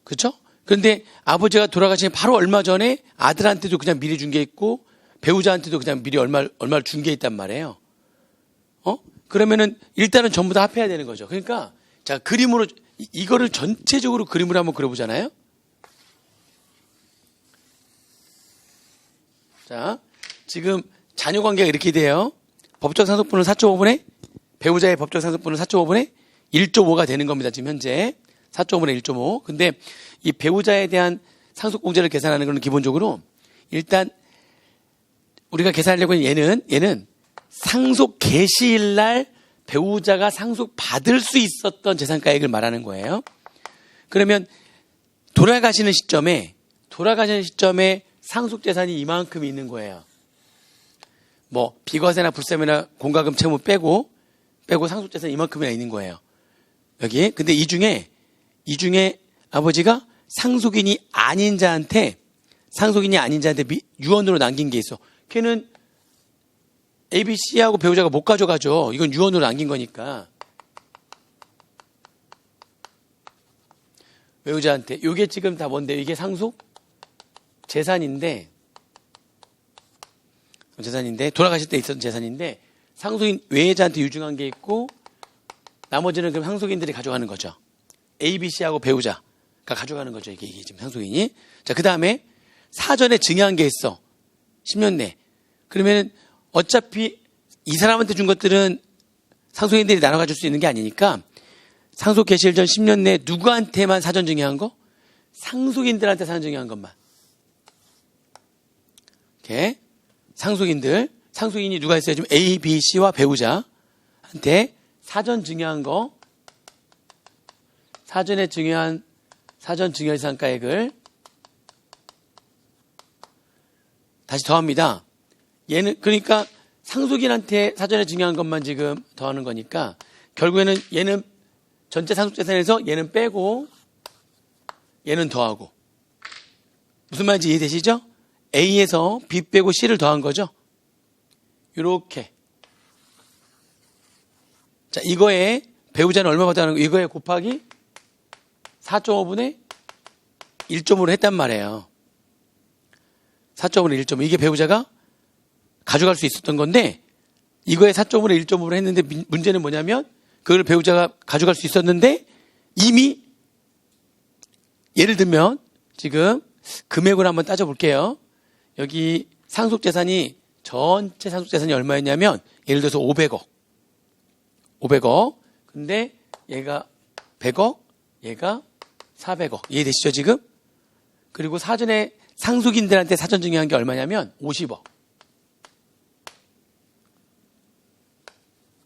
Speaker 1: 그렇죠? 그런데 아버지가 돌아가신 바로 얼마 전에 아들한테도 그냥 미리 준 게 있고 배우자한테도 그냥 미리 얼마를 준 게 있단 말이에요. 그러면은 일단은 전부 다 합해야 되는 거죠. 그러니까 자, 그림으로 이거를 전체적으로 그림으로 한번 그려보잖아요. 자, 지금 자녀 관계가 이렇게 돼요. 법적 상속분은 4.5분의 배우자의 법적 상속분은 4.5분의 1.5가 되는 겁니다. 지금 현재 4.5분의 1.5. 근데 이 배우자에 대한 상속공제를 계산하는 것은 기본적으로 일단 우리가 계산하려고 하는 얘는 상속 개시일 날 배우자가 상속받을 수 있었던 재산가액을 말하는 거예요. 그러면 돌아가시는 시점에 상속재산이 이만큼이 있는 거예요. 뭐 비과세나 불세나 공과금 채무 빼고 상속재산이 이만큼이나 있는 거예요. 여기. 근데 이 중에 아버지가 상속인이 아닌 자한테 유언으로 남긴 게 있어. 걔는 ABC하고 배우자가 못 가져가죠. 이건 유언으로 남긴 거니까. 배우자한테. 이게 지금 다 뭔데? 이게 상속 재산인데 돌아가실 때 있었던 재산인데 상속인 외자한테 유증한 게 있고 나머지는 그럼 상속인들이 가져가는 거죠. ABC하고 배우자가 가져가는 거죠. 이게 지금 상속인이. 자, 그 다음에 사전에 증여한 게 있어. 10년 내. 그러면 어차피 이 사람한테 준 것들은 상속인들이 나눠 가질 수 있는 게 아니니까 상속 개시일 전 10년 내 누구한테만 사전 증여한 거? 상속인들한테 사전 증여한 것만. 이렇게 상속인이 누가 있어요? 지금 A, B, C와 배우자한테 사전 증여한 거, 사전 증여 예산가액을 다시 더합니다. 얘는 그러니까 상속인한테 사전에 증여한 것만 지금 더하는 거니까 결국에는 얘는 전체 상속재산에서 얘는 빼고 얘는 더하고 무슨 말인지 이해되시죠? A에서 B 빼고 C를 더한 거죠. 이렇게. 자, 이거에 배우자는 얼마 받아가는 거? 이거에 곱하기 4.5분의 1.5를 했단 말이에요. 4.5분의 1.5. 이게 배우자가 가져갈 수 있었던 건데 이거에 4.5분의 1.5를 했는데 문제는 뭐냐면 그걸 배우자가 가져갈 수 있었는데 이미 예를 들면 지금 금액을 한번 따져볼게요. 여기 상속재산이 전체 상속재산이 얼마였냐면 예를 들어서 500억. 근데 얘가 100억, 얘가 400억. 이해되시죠 지금? 그리고 사전에 상속인들한테 사전 증여한 게 얼마냐면 50억.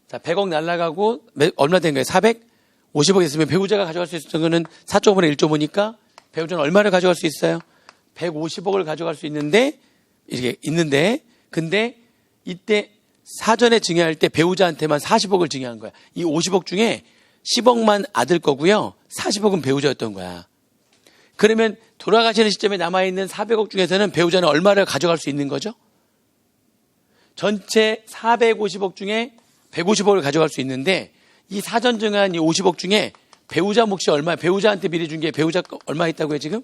Speaker 1: 자, 100억 날라가고 얼마 된 거예요? 450억 있으면 배우자가 가져갈 수 있었던 거는 4.5분의 1.5니까 배우자는 얼마를 가져갈 수 있어요? 150억을 가져갈 수 있는데 근데 이때 사전에 증여할 때 배우자한테만 40억을 증여한 거야. 이 50억 중에 10억만 아들 거고요. 40억은 배우자였던 거야. 그러면 돌아가시는 시점에 남아있는 400억 중에서는 배우자는 얼마를 가져갈 수 있는 거죠? 전체 450억 중에 150억을 가져갈 수 있는데 이 사전 증여한 이 50억 중에 배우자 몫이 얼마, 배우자한테 미리 준 게 배우자 얼마 있다고요 지금?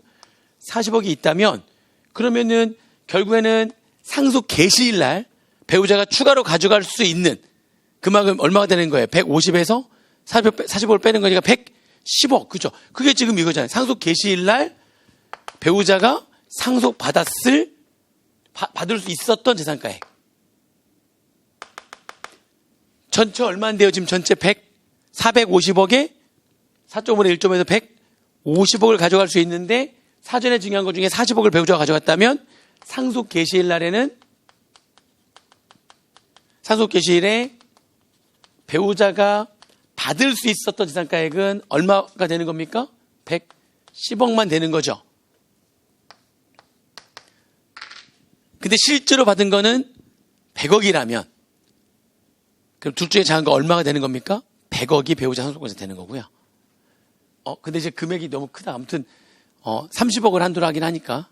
Speaker 1: 40억이 있다면 그러면은 결국에는 상속 개시일 날 배우자가 추가로 가져갈 수 있는 그만큼 얼마가 되는 거예요? 150에서 40억을 빼는 거니까 110억. 그죠? 그게 지금 이거잖아요. 상속 개시일 날 배우자가 받을 수 있었던 재산가액. 전체 얼마인데요? 지금 전체 450억에 4.5분의 1.5에서 150억을 가져갈 수 있는데 사전에 증여한 것 중에 40억을 배우자가 가져갔다면 상속 개시일 날에는 상속 개시일에 배우자가 받을 수 있었던 재산가액은 얼마가 되는 겁니까? 110억만 되는 거죠. 근데 실제로 받은 거는 100억이라면 그럼 둘 중에 작은 거 얼마가 되는 겁니까? 100억이 배우자 상속권자 되는 거고요. 근데 이제 금액이 너무 크다. 아무튼 30억을 한도로 하긴 하니까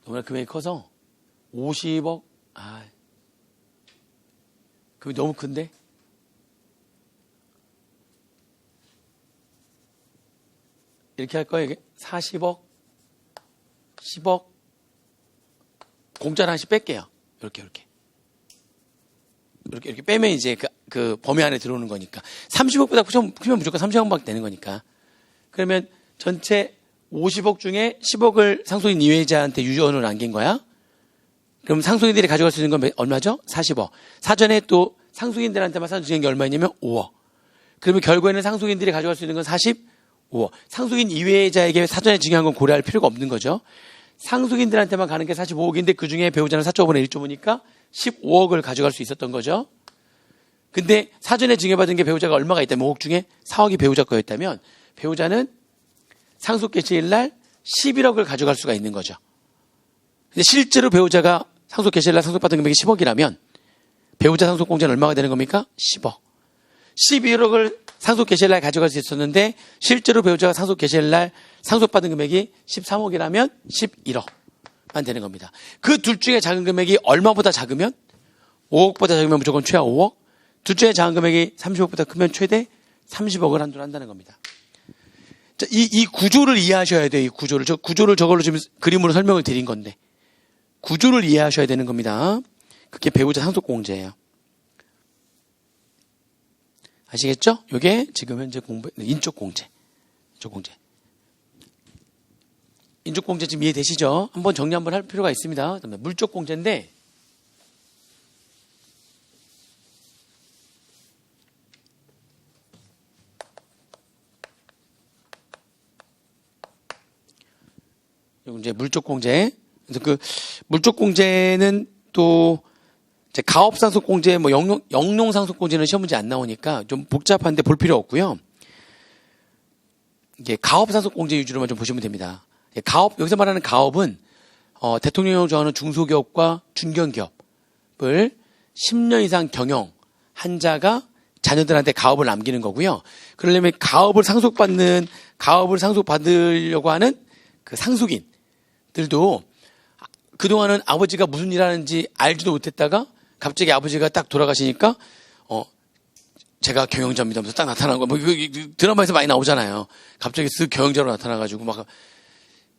Speaker 1: 너무나 금액이 커서 50억. 금액이 너무 큰데? 이렇게 할 거예요. 40억, 10억, 공짜를 하나씩 뺄게요. 이렇게 빼면 이제 그 범위 안에 들어오는 거니까. 30억보다 크면 무조건 30억밖에 되는 거니까. 그러면 전체 50억 중에 10억을 상속인 이외자한테 유언으로 남긴 거야. 그럼 상속인들이 가져갈 수 있는 건 얼마죠? 40억. 사전에 또 상속인들한테만 사전 게 얼마냐면 5억. 그러면 결국에는 상속인들이 가져갈 수 있는 건 45억. 상속인 이외자에게 사전에 증여한 건 고려할 필요가 없는 거죠. 상속인들한테만 가는 게 45억인데 그중에 배우자는 4.5분의 1조니까 15억을 가져갈 수 있었던 거죠. 근데 사전에 증여받은 게 배우자가 얼마가 있다면 5억 중에 4억이 배우자 거였다면 배우자는 상속 개시일 날 11억을 가져갈 수가 있는 거죠. 근데 실제로 배우자가 상속 개시일 날 상속받은 금액이 10억이라면 배우자 상속 공제는 얼마가 되는 겁니까? 10억. 11억을 상속 개시일 날 가져갈 수 있었는데 실제로 배우자가 상속 개시일 날 상속받은 금액이 13억이라면 11억만 되는 겁니다. 그 둘 중에 작은 금액이 얼마보다 작으면 5억보다 작으면 무조건 최하 5억, 둘 중에 작은 금액이 30억보다 크면 최대 30억을 한도로 한다는 겁니다. 자, 이 구조를 이해하셔야 돼요. 이 구조를. 저 구조를 저걸로 지금 그림으로 설명을 드린 건데 구조를 이해하셔야 되는 겁니다. 그게 배우자 상속공제예요. 아시겠죠? 이게 지금 현재 인적공제. 인적공제 지금 이해되시죠? 한번 정리 한번 할 필요가 있습니다. 그다음에 물적공제인데 이제 물적공제. 그래서 그 물적공제는 또 이제 가업상속공제, 뭐 영농상속공제는 시험 문제 안 나오니까 좀 복잡한데 볼 필요 없고요. 이게 가업상속공제 위주로만 좀 보시면 됩니다. 가업, 여기서 말하는 가업은 대통령령을 정하는 중소기업과 중견기업을 10년 이상 경영한 자가 자녀들한테 가업을 남기는 거고요. 그러려면 가업을 상속받으려고 하는 그 상속인들도 그동안은 아버지가 무슨 일 하는지 알지도 못했다가 갑자기 아버지가 딱 돌아가시니까 제가 경영자입니다 하면서 딱 나타난 거. 뭐 드라마에서 많이 나오잖아요. 갑자기 쓱 경영자로 나타나가지고 막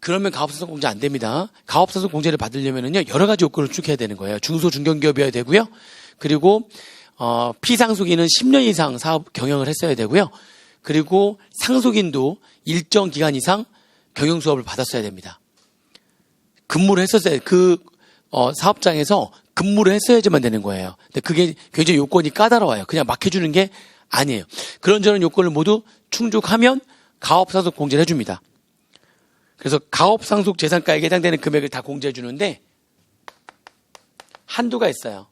Speaker 1: 그러면 가업상속공제 안 됩니다. 가업상속공제를 받으려면은요 여러 가지 요건을 충족해야 되는 거예요. 중소 중견기업이어야 되고요. 그리고 피상속인은 10년 이상 사업 경영을 했어야 되고요. 그리고 상속인도 일정 기간 이상 경영 수업을 받았어야 됩니다. 근무를 했었어야 사업장에서 근무를 했어야지만 되는 거예요. 근데 그게 굉장히 요건이 까다로워요. 그냥 막 해주는 게 아니에요. 그런저런 요건을 모두 충족하면 가업상속 공제를 해줍니다. 그래서 가업상속 재산가액에 해당되는 금액을 다 공제해 주는데 한도가 있어요.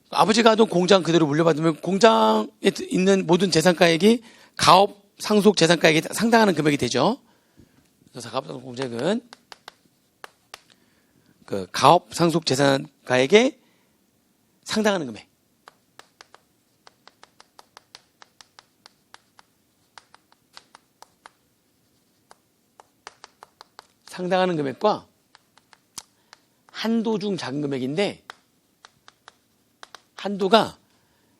Speaker 1: 아버지가 하던 공장 그대로 물려받으면 공장에 있는 모든 재산가액이 가업상속 재산가액에 상당하는 금액이 되죠. 그래서 가업상속 공제액은 그 가업상속 재산가액에 상당하는 금액. 상당하는 금액과 한도 중 작은 금액인데 한도가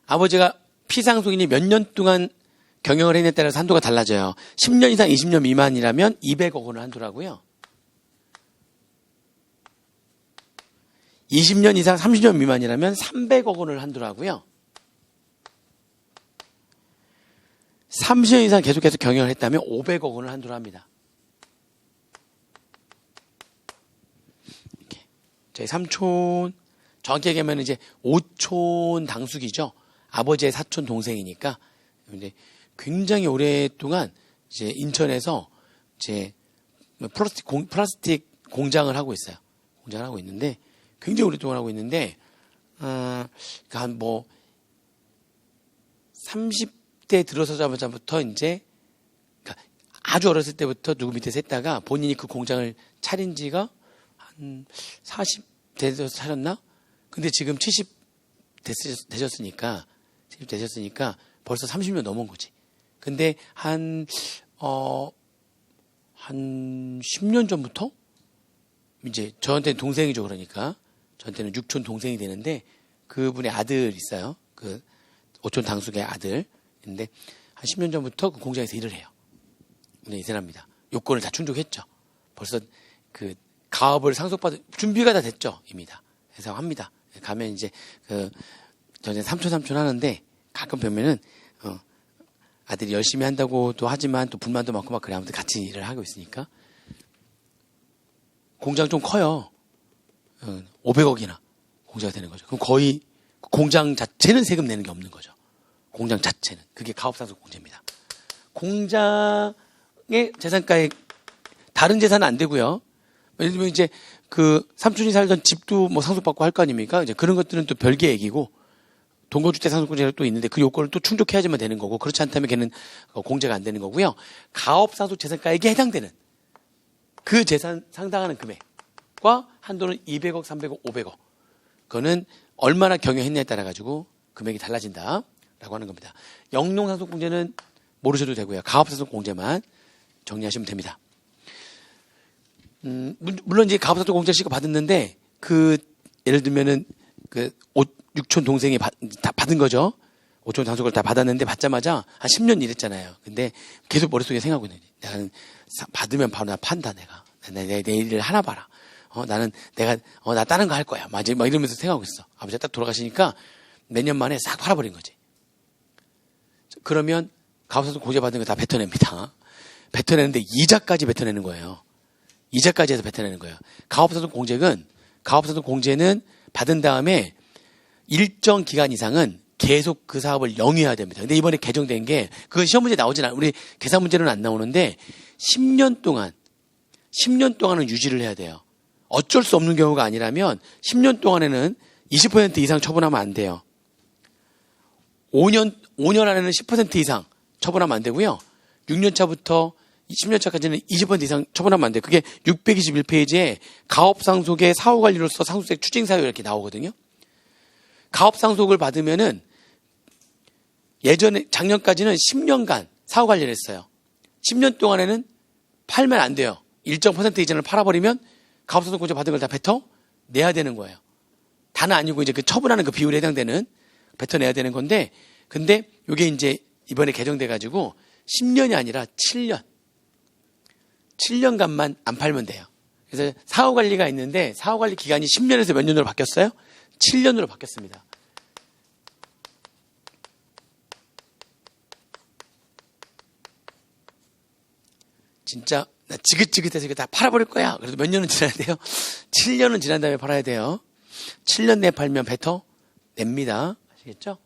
Speaker 1: 아버지가 피상속인이 몇 년 동안 경영을 했냐에 따라서 한도가 달라져요. 10년 이상 20년 미만이라면 200억 원을 한도라고요. 20년 이상 30년 미만이라면 300억 원을 한도라고요. 30년 이상 계속해서 경영을 했다면 500억 원을 한도로 합니다. 이렇게. 저희 삼촌, 정확히 얘기하면 이제 오촌 당숙이죠. 아버지의 사촌 동생이니까. 근데 굉장히 오랫동안 이제 인천에서 이제 플라스틱 공장을 하고 있어요. 공장을 하고 있는데 굉장히 오랫동안 하고 있는데 한 뭐 30대 들어서자마자부터 이제 그러니까 아주 어렸을 때부터 누구 밑에서 했다가 본인이 그 공장을 차린 지가 한 40대에서 차렸나? 근데 지금 70 되셨으니까 벌써 30년 넘은 거지. 근데 한 10년 전부터 이제 저한테는 동생이죠. 그러니까 저한테는 육촌 동생이 되는데 그분의 아들 있어요. 그 오촌 당숙의 아들. 근데 한 10년 전부터 그 공장에서 일을 해요. 네, 이사랍니다. 요건을 다 충족했죠. 벌써 그 가업을 상속받을 준비가 다 됐죠. 이미 다. 그래서 합니다. 가면 이제 저는 삼촌 하는데 가끔 뵈면은 아들이 열심히 한다고도 하지만 또 불만도 많고 막 그래. 아무튼 같이 일을 하고 있으니까. 공장 좀 커요. 500억이나 공장이 되는 거죠. 그럼 거의 공장 자체는 세금 내는 게 없는 거죠. 공장 자체는. 그게 가업상속 공제입니다. 공장의 재산가에 다른 재산은 안 되고요. 예를 들면 이제 그 삼촌이 살던 집도 뭐 상속받고 할 거 아닙니까? 이제 그런 것들은 또 별개 얘기고 동거주택 상속공제가 또 있는데 그 요건을 또 충족해야지만 되는 거고 그렇지 않다면 걔는 공제가 안 되는 거고요. 가업상속 재산가액에 해당되는 그 재산 상당하는 금액과 한도는 200억, 300억, 500억. 그거는 얼마나 경영했냐에 따라 가지고 금액이 달라진다라고 하는 겁니다. 영농상속공제는 모르셔도 되고요. 가업상속공제만 정리하시면 됩니다. 물론 이제 가업상속공제 씨가 받았는데 예를 들면은 육촌 동생이 다 받은 거죠. 오촌 상속을 다 받았는데 받자마자 한 10년 일했잖아요. 근데 계속 머릿속에 생각하고 있는 거예요. 나는 받으면 바로 나 판다 내가. 내 일을 하나 봐라. 나는 나 다른 거 할 거야. 막 이러면서 생각하고 있어. 아버지가 딱 돌아가시니까 몇 년 만에 싹 팔아버린 거지. 그러면 가업상속 공제 받은 거 다 뱉어냅니다. 뱉어내는데 이자까지 뱉어내는 거예요. 이자까지 해서 뱉어내는 거예요. 가업상속 공제는 받은 다음에 일정 기간 이상은 계속 그 사업을 영위해야 됩니다. 근데 이번에 개정된 게 그건 시험 문제 나오진 않아요. 우리 계산 문제는 안 나오는데 10년 동안은 유지를 해야 돼요. 어쩔 수 없는 경우가 아니라면 10년 동안에는 20% 이상 처분하면 안 돼요. 5년 안에는 10% 이상 처분하면 안 되고요. 6년 차부터 10년 차까지는 20% 이상 처분하면 안 돼요. 그게 621페이지에 가업상속의 사후관리로서 상속세 추징사유 이렇게 나오거든요. 가업상속을 받으면은 작년까지는 10년간 사후관리를 했어요. 10년 동안에는 팔면 안 돼요. 일정 퍼센트 이전을 팔아버리면 가업상속 공제 받은 걸 다 뱉어내야 되는 거예요. 다는 아니고 이제 그 처분하는 그 비율에 해당되는 뱉어내야 되는 건데, 근데 이게 이제 이번에 개정돼가지고 10년이 아니라 7년간만 안 팔면 돼요. 그래서 사후관리가 있는데 사후관리 기간이 10년에서 몇 년으로 바뀌었어요? 7년으로 바뀌었습니다. 진짜 나 지긋지긋해서 이거 다 팔아버릴 거야. 그래도 몇 년은 지나야 돼요? 7년은 지난 다음에 팔아야 돼요. 7년 내에 팔면 뱉어냅니다. 아시겠죠?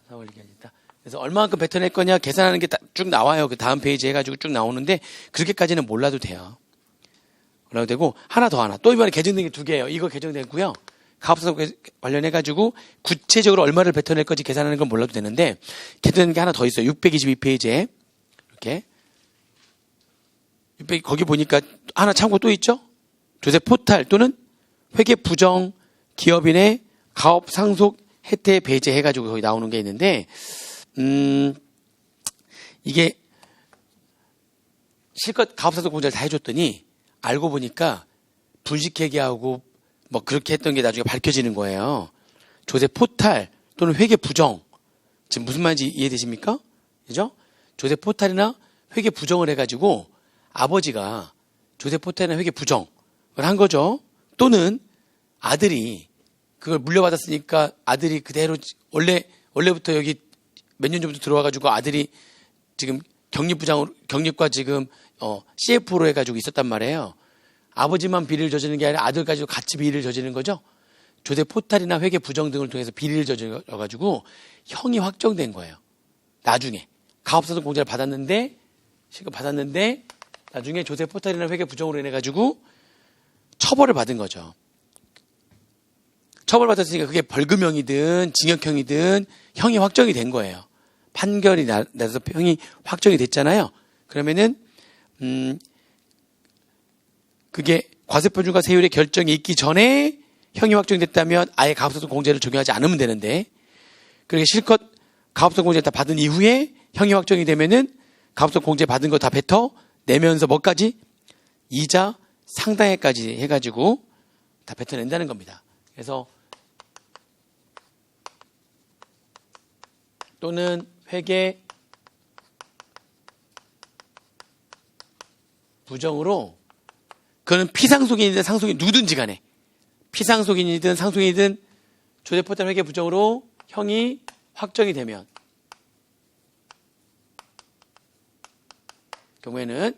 Speaker 1: 사후관리 기간이 있다. 그래서 얼마만큼 뱉어낼 거냐 계산하는 게 쭉 나와요. 그 다음 페이지 해가지고 쭉 나오는데 그렇게까지는 몰라도 돼요. 몰라도 되고 또 이번에 개정된 게 2개예요. 이거 개정됐고요. 가업상속 관련해가지고 구체적으로 얼마를 뱉어낼 건지 계산하는 건 몰라도 되는데 개정된 게 하나 더 있어요. 622페이지에 이렇게 거기 보니까 하나 참고 또 있죠. 조세 포탈 또는 회계 부정 기업인의 가업상속 혜택 배제해가지고 거기 나오는 게 있는데 이게 실컷 가업상속 공제를 다 해줬더니 알고 보니까 분식회계하고 뭐 그렇게 했던 게 나중에 밝혀지는 거예요. 조세 포탈 또는 회계 부정. 지금 무슨 말인지 이해되십니까? 그죠? 조세 포탈이나 회계 부정을 해가지고 아버지가 조세 포탈이나 회계 부정을 한 거죠. 또는 아들이 그걸 물려받았으니까 아들이 그대로 원래부터 여기 몇 년 전부터 들어와가지고 아들이 지금 경립과 지금 CF로 해가지고 있었단 말이에요. 아버지만 비리를 저지르는 게 아니라 아들까지도 같이 비리를 저지르는 거죠. 조세 포탈이나 회계 부정 등을 통해서 비리를 저질러가지고 형이 확정된 거예요. 나중에 가업상속 공제를 받았는데 나중에 조세 포탈이나 회계 부정으로 인해가지고 처벌을 받은 거죠. 처벌받았으니까 그게 벌금형이든 징역형이든 형이 확정이 된 거예요. 판결이 나서 형이 확정이 됐잖아요. 그러면은 그게 과세표준과 세율의 결정이 있기 전에 형이 확정됐다면 아예 가압성도 공제를 적용하지 않으면 되는데, 그렇게 실컷 가압성 공제를 다 받은 이후에 형이 확정이 되면은 가압성 공제 받은 거 다 뱉어 내면서 뭐까지? 이자 상당액까지 해가지고 다 뱉어낸다는 겁니다. 그래서 또는 회계 부정으로, 그거는 피상속인이든 상속인 누구든지 간에, 피상속인이든 상속인이든 조세포탈 회계 부정으로 형이 확정이 되면, 경우에는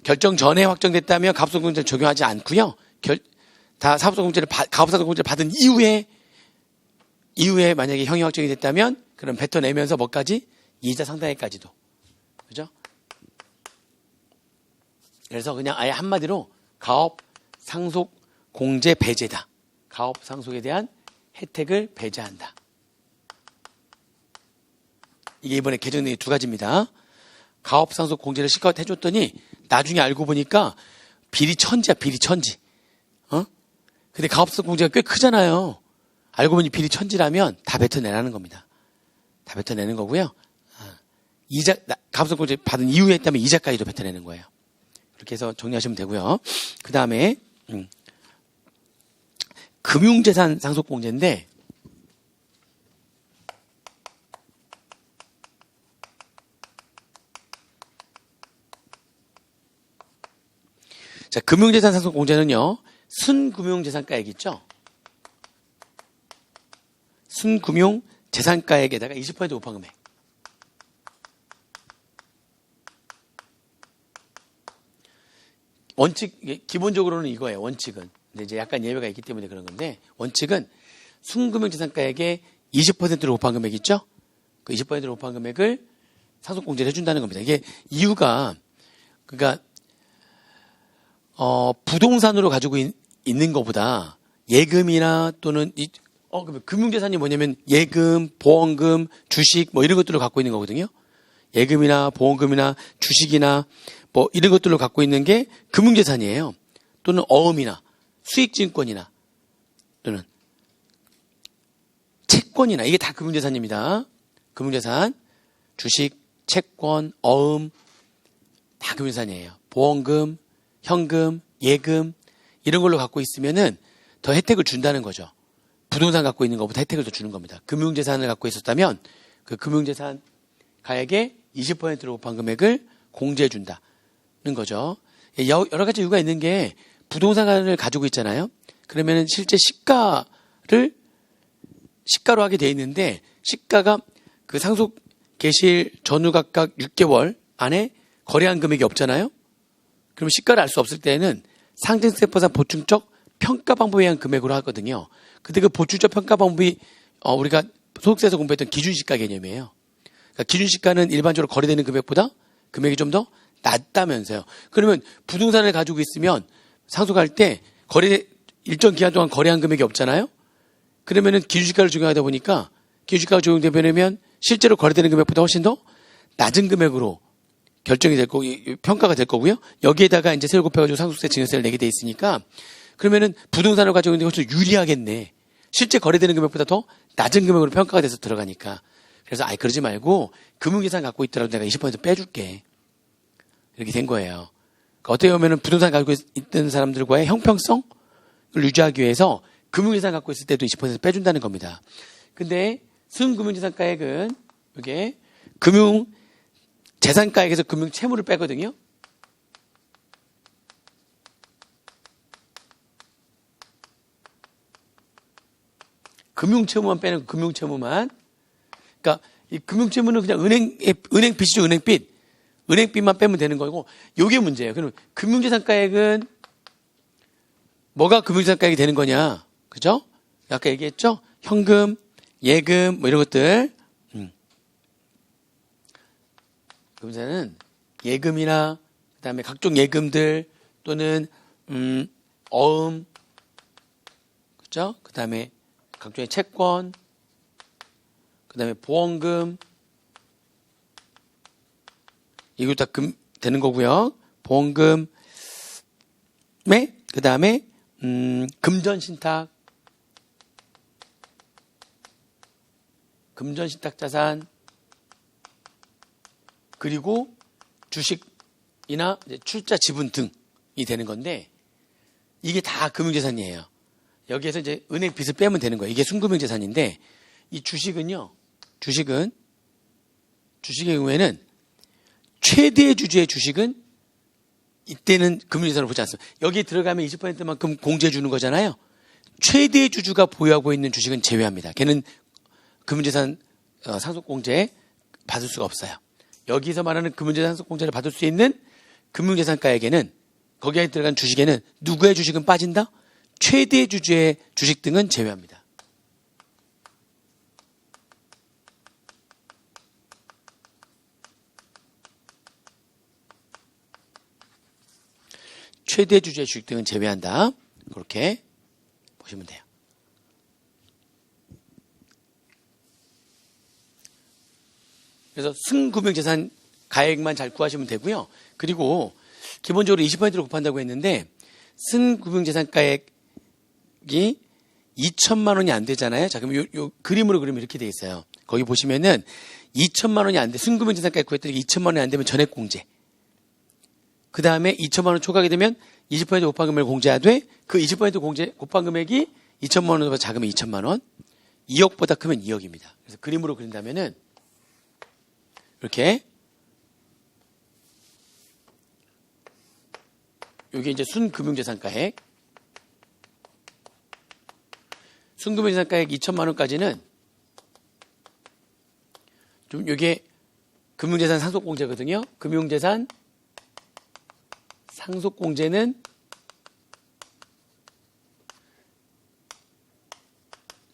Speaker 1: 결정 전에 확정됐다면 가압성공제를 적용하지 않고요. 다 가압성공제를 받은 이후에 만약에 형이 확정이 됐다면 그럼 뱉어내면서 뭐까지? 이자 상당액까지도. 그죠? 그래서 그냥 아예 한마디로 가업 상속 공제 배제다. 가업 상속에 대한 혜택을 배제한다. 이게 이번에 개정된 두 가지입니다. 가업 상속 공제를 실컷 해줬더니 나중에 알고 보니까 비리 천지야, 비리 천지. 근데 가업 상속 공제가 꽤 크잖아요. 알고 보니 비리 천지라면 다 뱉어내라는 겁니다. 다 뱉어내는 거고요. 가업 상속 공제 받은 이후에 했다면 이자까지도 뱉어내는 거예요. 그렇게 해서 정리하시면 되고요. 그 다음에 금융재산 상속공제인데, 자, 금융재산 상속공제는요, 순금융재산가액 있죠? 순금융재산가액에다가 20% 우파 금액. 기본적으로는 이거예요, 원칙은. 근데 이제 약간 예외가 있기 때문에 그런 건데, 원칙은 순금융재산가액의 20%로 우파 금액 있죠? 그 20%로 우파 금액을 상속공제를 해준다는 겁니다. 이게 이유가, 그러니까, 부동산으로 가지고 있는 것보다 예금이나 또는 금융재산이 뭐냐면 예금, 보험금, 주식 뭐 이런 것들을 갖고 있는 거거든요. 예금이나 보험금이나 주식이나 뭐 이런 것들로 갖고 있는 게 금융재산이에요. 또는 어음이나 수익증권이나 또는 채권이나 이게 다 금융재산입니다. 금융재산, 주식, 채권, 어음 다 금융재산이에요. 보험금, 현금, 예금 이런 걸로 갖고 있으면은 더 혜택을 준다는 거죠. 부동산 갖고 있는 것보다 혜택을 더 주는 겁니다. 금융재산을 갖고 있었다면 그 금융재산 가액의 20%로 곱한 금액을 공제해 준다는 거죠. 여러 가지 이유가 있는 게 부동산을 가지고 있잖아요. 그러면은 실제 시가로 하게 돼 있는데 시가가 그 상속 개시일 전후 각각 6개월 안에 거래한 금액이 없잖아요. 그럼 시가를 알 수 없을 때는 상증세법상 보충적 평가 방법에 의한 금액으로 하거든요. 근데 그 보충적 평가 방법이 우리가 소득세에서 공부했던 기준시가 개념이에요. 그러니까 기준시가는 일반적으로 거래되는 금액보다 금액이 좀 더 낮다면서요. 그러면 부동산을 가지고 있으면 상속할 때 일정 기간 동안 거래한 금액이 없잖아요. 그러면은 기준시가를 적용하다 보니까 기준시가가 적용되면 실제로 거래되는 금액보다 훨씬 더 낮은 금액으로 결정이 될 거고 평가가 될 거고요. 여기에다가 이제 세율 곱해가지고 상속세 증여세를 내게 돼 있으니까 그러면은 부동산을 가지고 있는 것도 유리하겠네. 실제 거래되는 금액보다 더 낮은 금액으로 평가가 돼서 들어가니까. 그래서 그러지 말고 금융재산 갖고 있더라도 내가 20% 빼줄게. 이렇게 된 거예요. 그러니까 어떻게 보면은 부동산 가지고 있던 사람들과의 형평성을 유지하기 위해서 금융재산 갖고 있을 때도 20% 빼준다는 겁니다. 근데 순금융재산가액은 이게 재산가액에서 금융채무를 빼거든요. 금융채무만 빼는 금융채무만. 그러니까 이 금융채무는 그냥 은행빚이죠, 은행빚. 은행빚만 빼면 되는 거고, 요게 문제예요. 그럼 금융재산가액은 뭐가 금융재산가액이 되는 거냐? 그죠? 아까 얘기했죠? 현금, 예금, 뭐 이런 것들. 금융재산은 예금이나 그다음에 각종 예금들 또는 어음, 그죠? 그다음에 각종의 채권, 그다음에 보험금, 이거 다 되는 거고요. 보험금에 그다음에 금전신탁 자산, 그리고 주식이나 출자 지분 등이 되는 건데, 이게 다 금융재산이에요. 여기에서 이제 은행 빚을 빼면 되는 거예요. 이게 순금융재산인데, 이 주식의 경우에는 최대 주주의 주식은 이때는 금융재산으로 보지 않습니다. 여기 들어가면 20%만큼 공제해 주는 거잖아요. 최대 주주가 보유하고 있는 주식은 제외합니다. 걔는 금융재산 상속공제 받을 수가 없어요. 여기서 말하는 금융재산 상속공제를 받을 수 있는 금융재산가액에는, 거기에 들어간 주식에는 누구의 주식은 빠진다? 최대 주주의 주식 등은 제외합니다. 최대 주주의 주식 등은 제외한다. 그렇게 보시면 돼요. 그래서 순금융재산 가액만 잘 구하시면 되고요. 그리고 기본적으로 20%로 곱한다고 했는데, 순금융재산 가액이 2천만 원이 안 되잖아요. 자, 그럼 요 그림으로 그리면 이렇게 돼 있어요. 거기 보시면은 2천만 원이 안 돼. 순금융재산 가액 구했더니 2천만 원이 안 되면 전액공제. 그 다음에 2천만 원 초과하게 되면 20% 곱한 금액을 공제하되, 그 20% 공제 곱한 금액이 2천만 원보다 작으면 2천만 원, 2억보다 크면 2억입니다. 그래서 그림으로 그린다면은 이렇게, 이게 이제 순금융재산가액, 순금융재산가액 2천만 원까지는 좀 이게 금융재산 상속공제거든요. 금융재산 상속공제는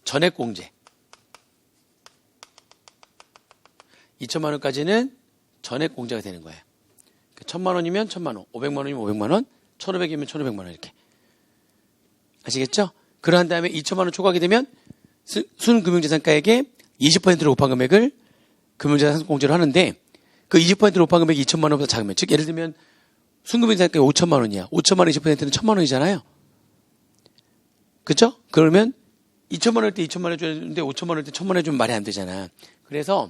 Speaker 1: 전액공제. 2천만 원까지는 전액공제가 되는 거예요. 1,000만 원이면 1,000만 원, 500만 원이면 500만 원, 1,500이면 1,500만 원 이렇게. 아시겠죠? 그러한 다음에 2천만 원 초과하게 되면 순금융재산가액의 20%로 곱한 금액을 금융재산 상속공제로 하는데, 그 20%로 곱한 금액이 2천만 원보다 작으면, 즉 예를 들면 순금융재산가액이 5천만 원이야. 5천만 원 20%는 1,000만 원이잖아요. 그죠? 그러면 2천만 원일 때 2천만 원 해주는데 5천만 원일 때 1,000만 원 해주면 말이 안 되잖아. 그래서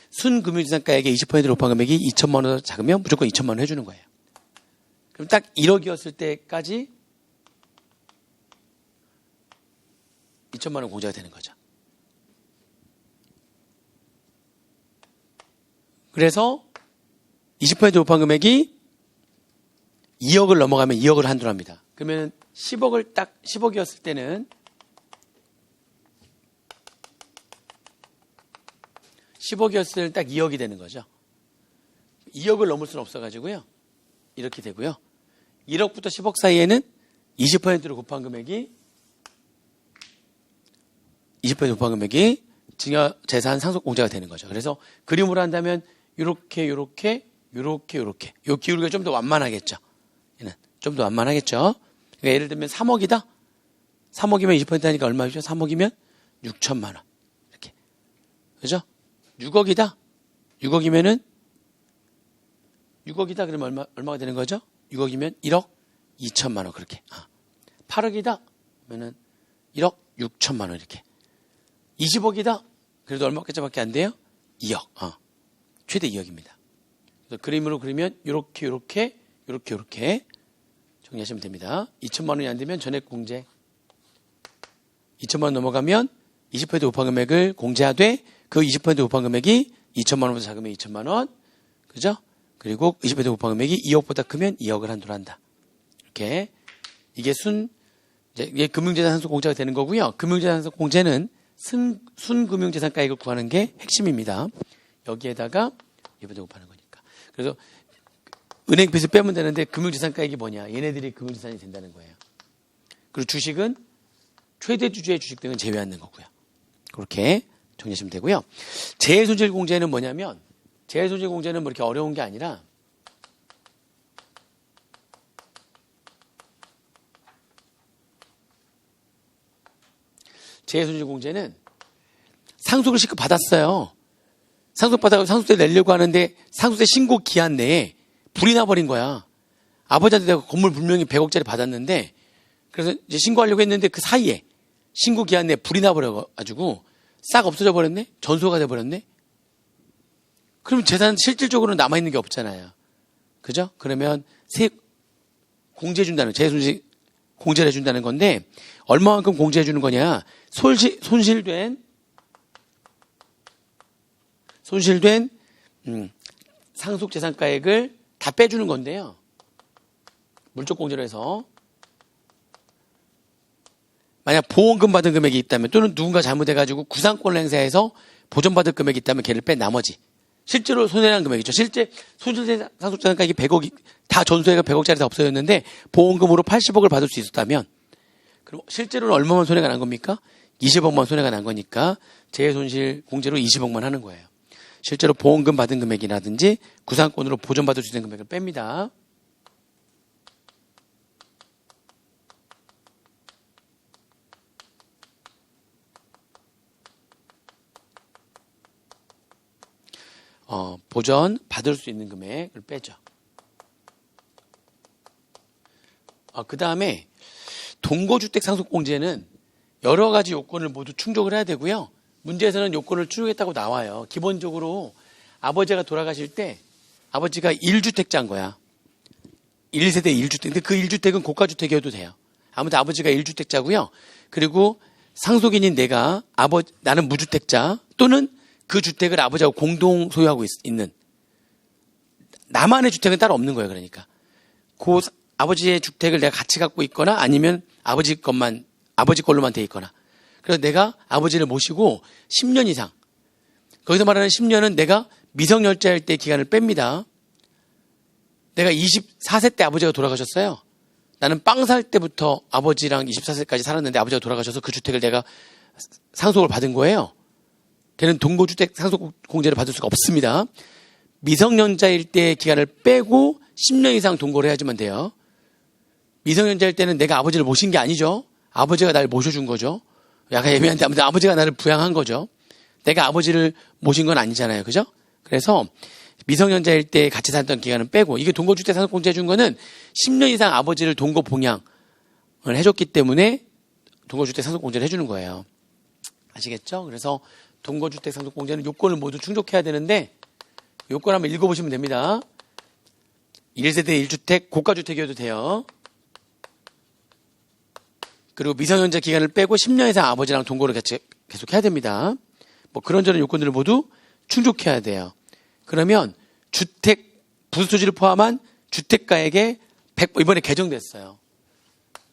Speaker 1: 순금융재산가액의 20%로 곱한 금액이 2천만 원보다 작으면 무조건 2천만 원 해주는 거예요. 그럼 딱 1억이었을 때까지 2천만 원 공제가 되는 거죠. 그래서 20% 곱한 금액이 2억을 넘어가면 2억을 한도로 합니다. 그러면 10억이었을 때는 10억이었을 때 딱 2억이 되는 거죠. 2억을 넘을 수는 없어가지고요. 이렇게 되고요. 1억부터 10억 사이에는 20%로 곱한 금액이 증여재산 상속공제가 되는 거죠. 그래서 그림으로 한다면 요렇게 요 기울기가 좀 더 완만하겠죠. 얘는 좀 더 완만하겠죠. 그러니까 예를 들면 3억이다. 3억이면 20% 하니까 얼마죠? 3억이면 6천만 원. 이렇게. 그죠? 6억이다. 6억이면은 6억이다. 그러면 얼마가 되는 거죠? 6억이면 1억 2천만 원. 그렇게. 8억이다. 그러면은 1억 6천만 원. 이렇게. 20억이다. 그래도 얼마까지밖에 안 돼요? 2억. 최대 2억입니다. 그래서 그림으로 그리면 요렇게 정리하시면 됩니다. 2천만 원이 안 되면 전액공제. 2천만 원 넘어가면 20% 곱한 금액을 공제하되, 그 20% 곱한 금액이 2천만 원보다 작으면 2천만 원. 그죠? 그리고 20% 곱한 금액이 2억보다 크면 2억을 한도로 한다. 이렇게. 이게 이게 금융재산 상속공제가 되는 거고요. 금융재산 상속공제는 순금융재산가액을 구하는 게 핵심입니다. 여기에다가 2% 곱하는 거니까. 그래서 은행 빚을 빼면 되는데 금융재산가액이 뭐냐? 얘네들이 금융재산이 된다는 거예요. 그리고 주식은 최대 주주의 주식 등은 제외하는 거고요. 그렇게 정리하시면 되고요. 재해손실공제는 뭐냐면, 재해손실공제는 뭐 이렇게 어려운 게 아니라, 재해손실공제는 상속을 실컷 받았어요. 상속받아서 상속세 내려고 하는데 상속세 신고 기한 내에 불이 나버린 거야. 아버지한테 내가 건물 분명히 100억짜리 받았는데, 그래서 이제 신고하려고 했는데 그 사이에 신고 기한 내에 불이 나버려가지고 싹 없어져 버렸네? 전소가 돼버렸네? 그럼 재산 실질적으로 남아있는 게 없잖아요. 그죠? 그러면 공제해준다는, 재손실 공제를 해준다는 건데, 얼마만큼 공제해주는 거냐? 손실된 상속재산가액을 다 빼주는 건데요. 물적 공제로 해서. 만약 보험금 받은 금액이 있다면 또는 누군가 잘못해가지고 구상권을 행사해서 보전받을 금액이 있다면 걔를 뺀 나머지. 실제로 손해난 금액이죠. 실제 손실된 상속재산가액이 100억이 다 전소해가 100억짜리 다 없어졌는데 보험금으로 80억을 받을 수 있었다면 그럼 실제로는 얼마만 손해가 난 겁니까? 20억만 손해가 난 거니까 재해손실 공제로 20억만 하는 거예요. 실제로 보험금 받은 금액이라든지 구상권으로 보전받을 수 있는 금액을 뺍니다. 보전 받을 수 있는 금액을 빼죠. 그 다음에 동거주택 상속공제는 여러 가지 요건을 모두 충족을 해야 되고요. 문제에서는 요건을 충족했다고 나와요. 기본적으로 아버지가 돌아가실 때 아버지가 1주택자인 거야. 1세대 1주택. 근데 그 1주택은 고가주택이어도 돼요. 아무튼 아버지가 1주택자고요. 그리고 상속인인 내가 나는 무주택자 또는 그 주택을 아버지하고 공동 소유하고 있는 나만의 주택은 따로 없는 거예요. 그러니까 그 아버지의 주택을 내가 같이 갖고 있거나 아니면 아버지 걸로만 돼 있거나 그래서 내가 아버지를 모시고 10년 이상 거기서 말하는 10년은 내가 미성년자일 때 기간을 뺍니다. 내가 24세 때 아버지가 돌아가셨어요. 나는 빵 살 때부터 아버지랑 24세까지 살았는데 아버지가 돌아가셔서 그 주택을 내가 상속을 받은 거예요. 걔는 동거주택 상속공제를 받을 수가 없습니다. 미성년자일 때 기간을 빼고 10년 이상 동거를 해야지만 돼요. 미성년자일 때는 내가 아버지를 모신 게 아니죠. 아버지가 나를 모셔준 거죠. 약간 애매한데 아무튼 아버지가 나를 부양한 거죠. 내가 아버지를 모신 건 아니잖아요. 그죠? 그래서 미성년자일 때 같이 살던 기간은 빼고 이게 동거주택 상속공제 해준 거는 10년 이상 아버지를 동거 봉양을 해줬기 때문에 동거주택 상속공제를 해주는 거예요. 아시겠죠? 그래서 동거주택 상속공제는 요건을 모두 충족해야 되는데 요건 한번 읽어보시면 됩니다. 1세대 1주택 고가주택이어도 돼요. 그리고 미성년자 기간을 빼고 10년 이상 아버지랑 동거를 같이 계속 해야 됩니다. 뭐 그런저런 요건들을 모두 충족해야 돼요. 그러면 부수토지를 포함한 주택가액의 이번에 개정됐어요.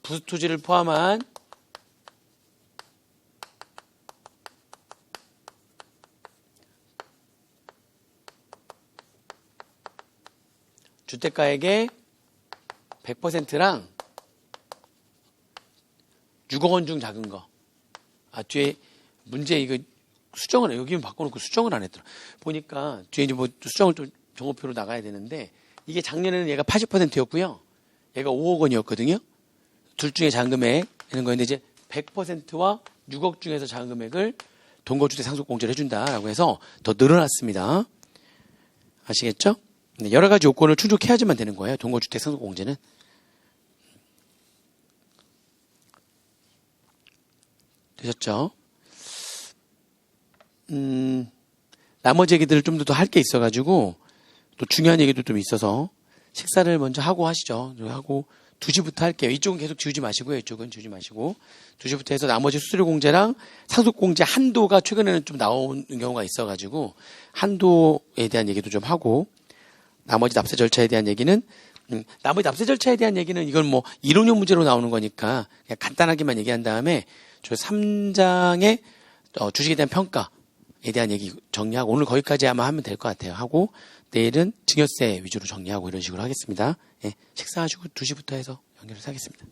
Speaker 1: 부수토지를 포함한 주택가액의 100%랑 6억 원 중 작은 거. 뒤에 문제 이거 수정을 여기는 바꿔놓고 수정을 안 했더라. 보니까 뒤에 이제 뭐 수정을 좀 정오표로 나가야 되는데 이게 작년에는 얘가 80%였고요. 얘가 5억 원이었거든요. 둘 중에 작은 금액 되는 거였는데 이제 100%와 6억 중에서 작은 금액을 동거주택 상속공제를 해준다라고 해서 더 늘어났습니다. 아시겠죠? 여러 가지 요건을 충족해야지만 되는 거예요. 동거주택 상속공제는. 되셨죠? 나머지 얘기들을 좀 더 할 게 있어가지고 또 중요한 얘기도 좀 있어서 식사를 먼저 하고 하시죠. 하고 2시부터 할게요. 이쪽은 계속 지우지 마시고요. 이쪽은 지우지 마시고 2시부터 해서 나머지 수수료 공제랑 상속 공제 한도가 최근에는 좀 나오는 경우가 있어가지고 한도에 대한 얘기도 좀 하고 나머지 납세 절차에 대한 얘기는 나머지 납세 절차에 대한 얘기는 이건 뭐 이론형 문제로 나오는 거니까 그냥 간단하게만 얘기한 다음에 저 3장의 주식에 대한 평가에 대한 얘기 정리하고 오늘 거기까지 아마 하면 될 것 같아요. 하고 내일은 증여세 위주로 정리하고 이런 식으로 하겠습니다. 예, 식사하시고 2시부터 해서 연결을 하겠습니다.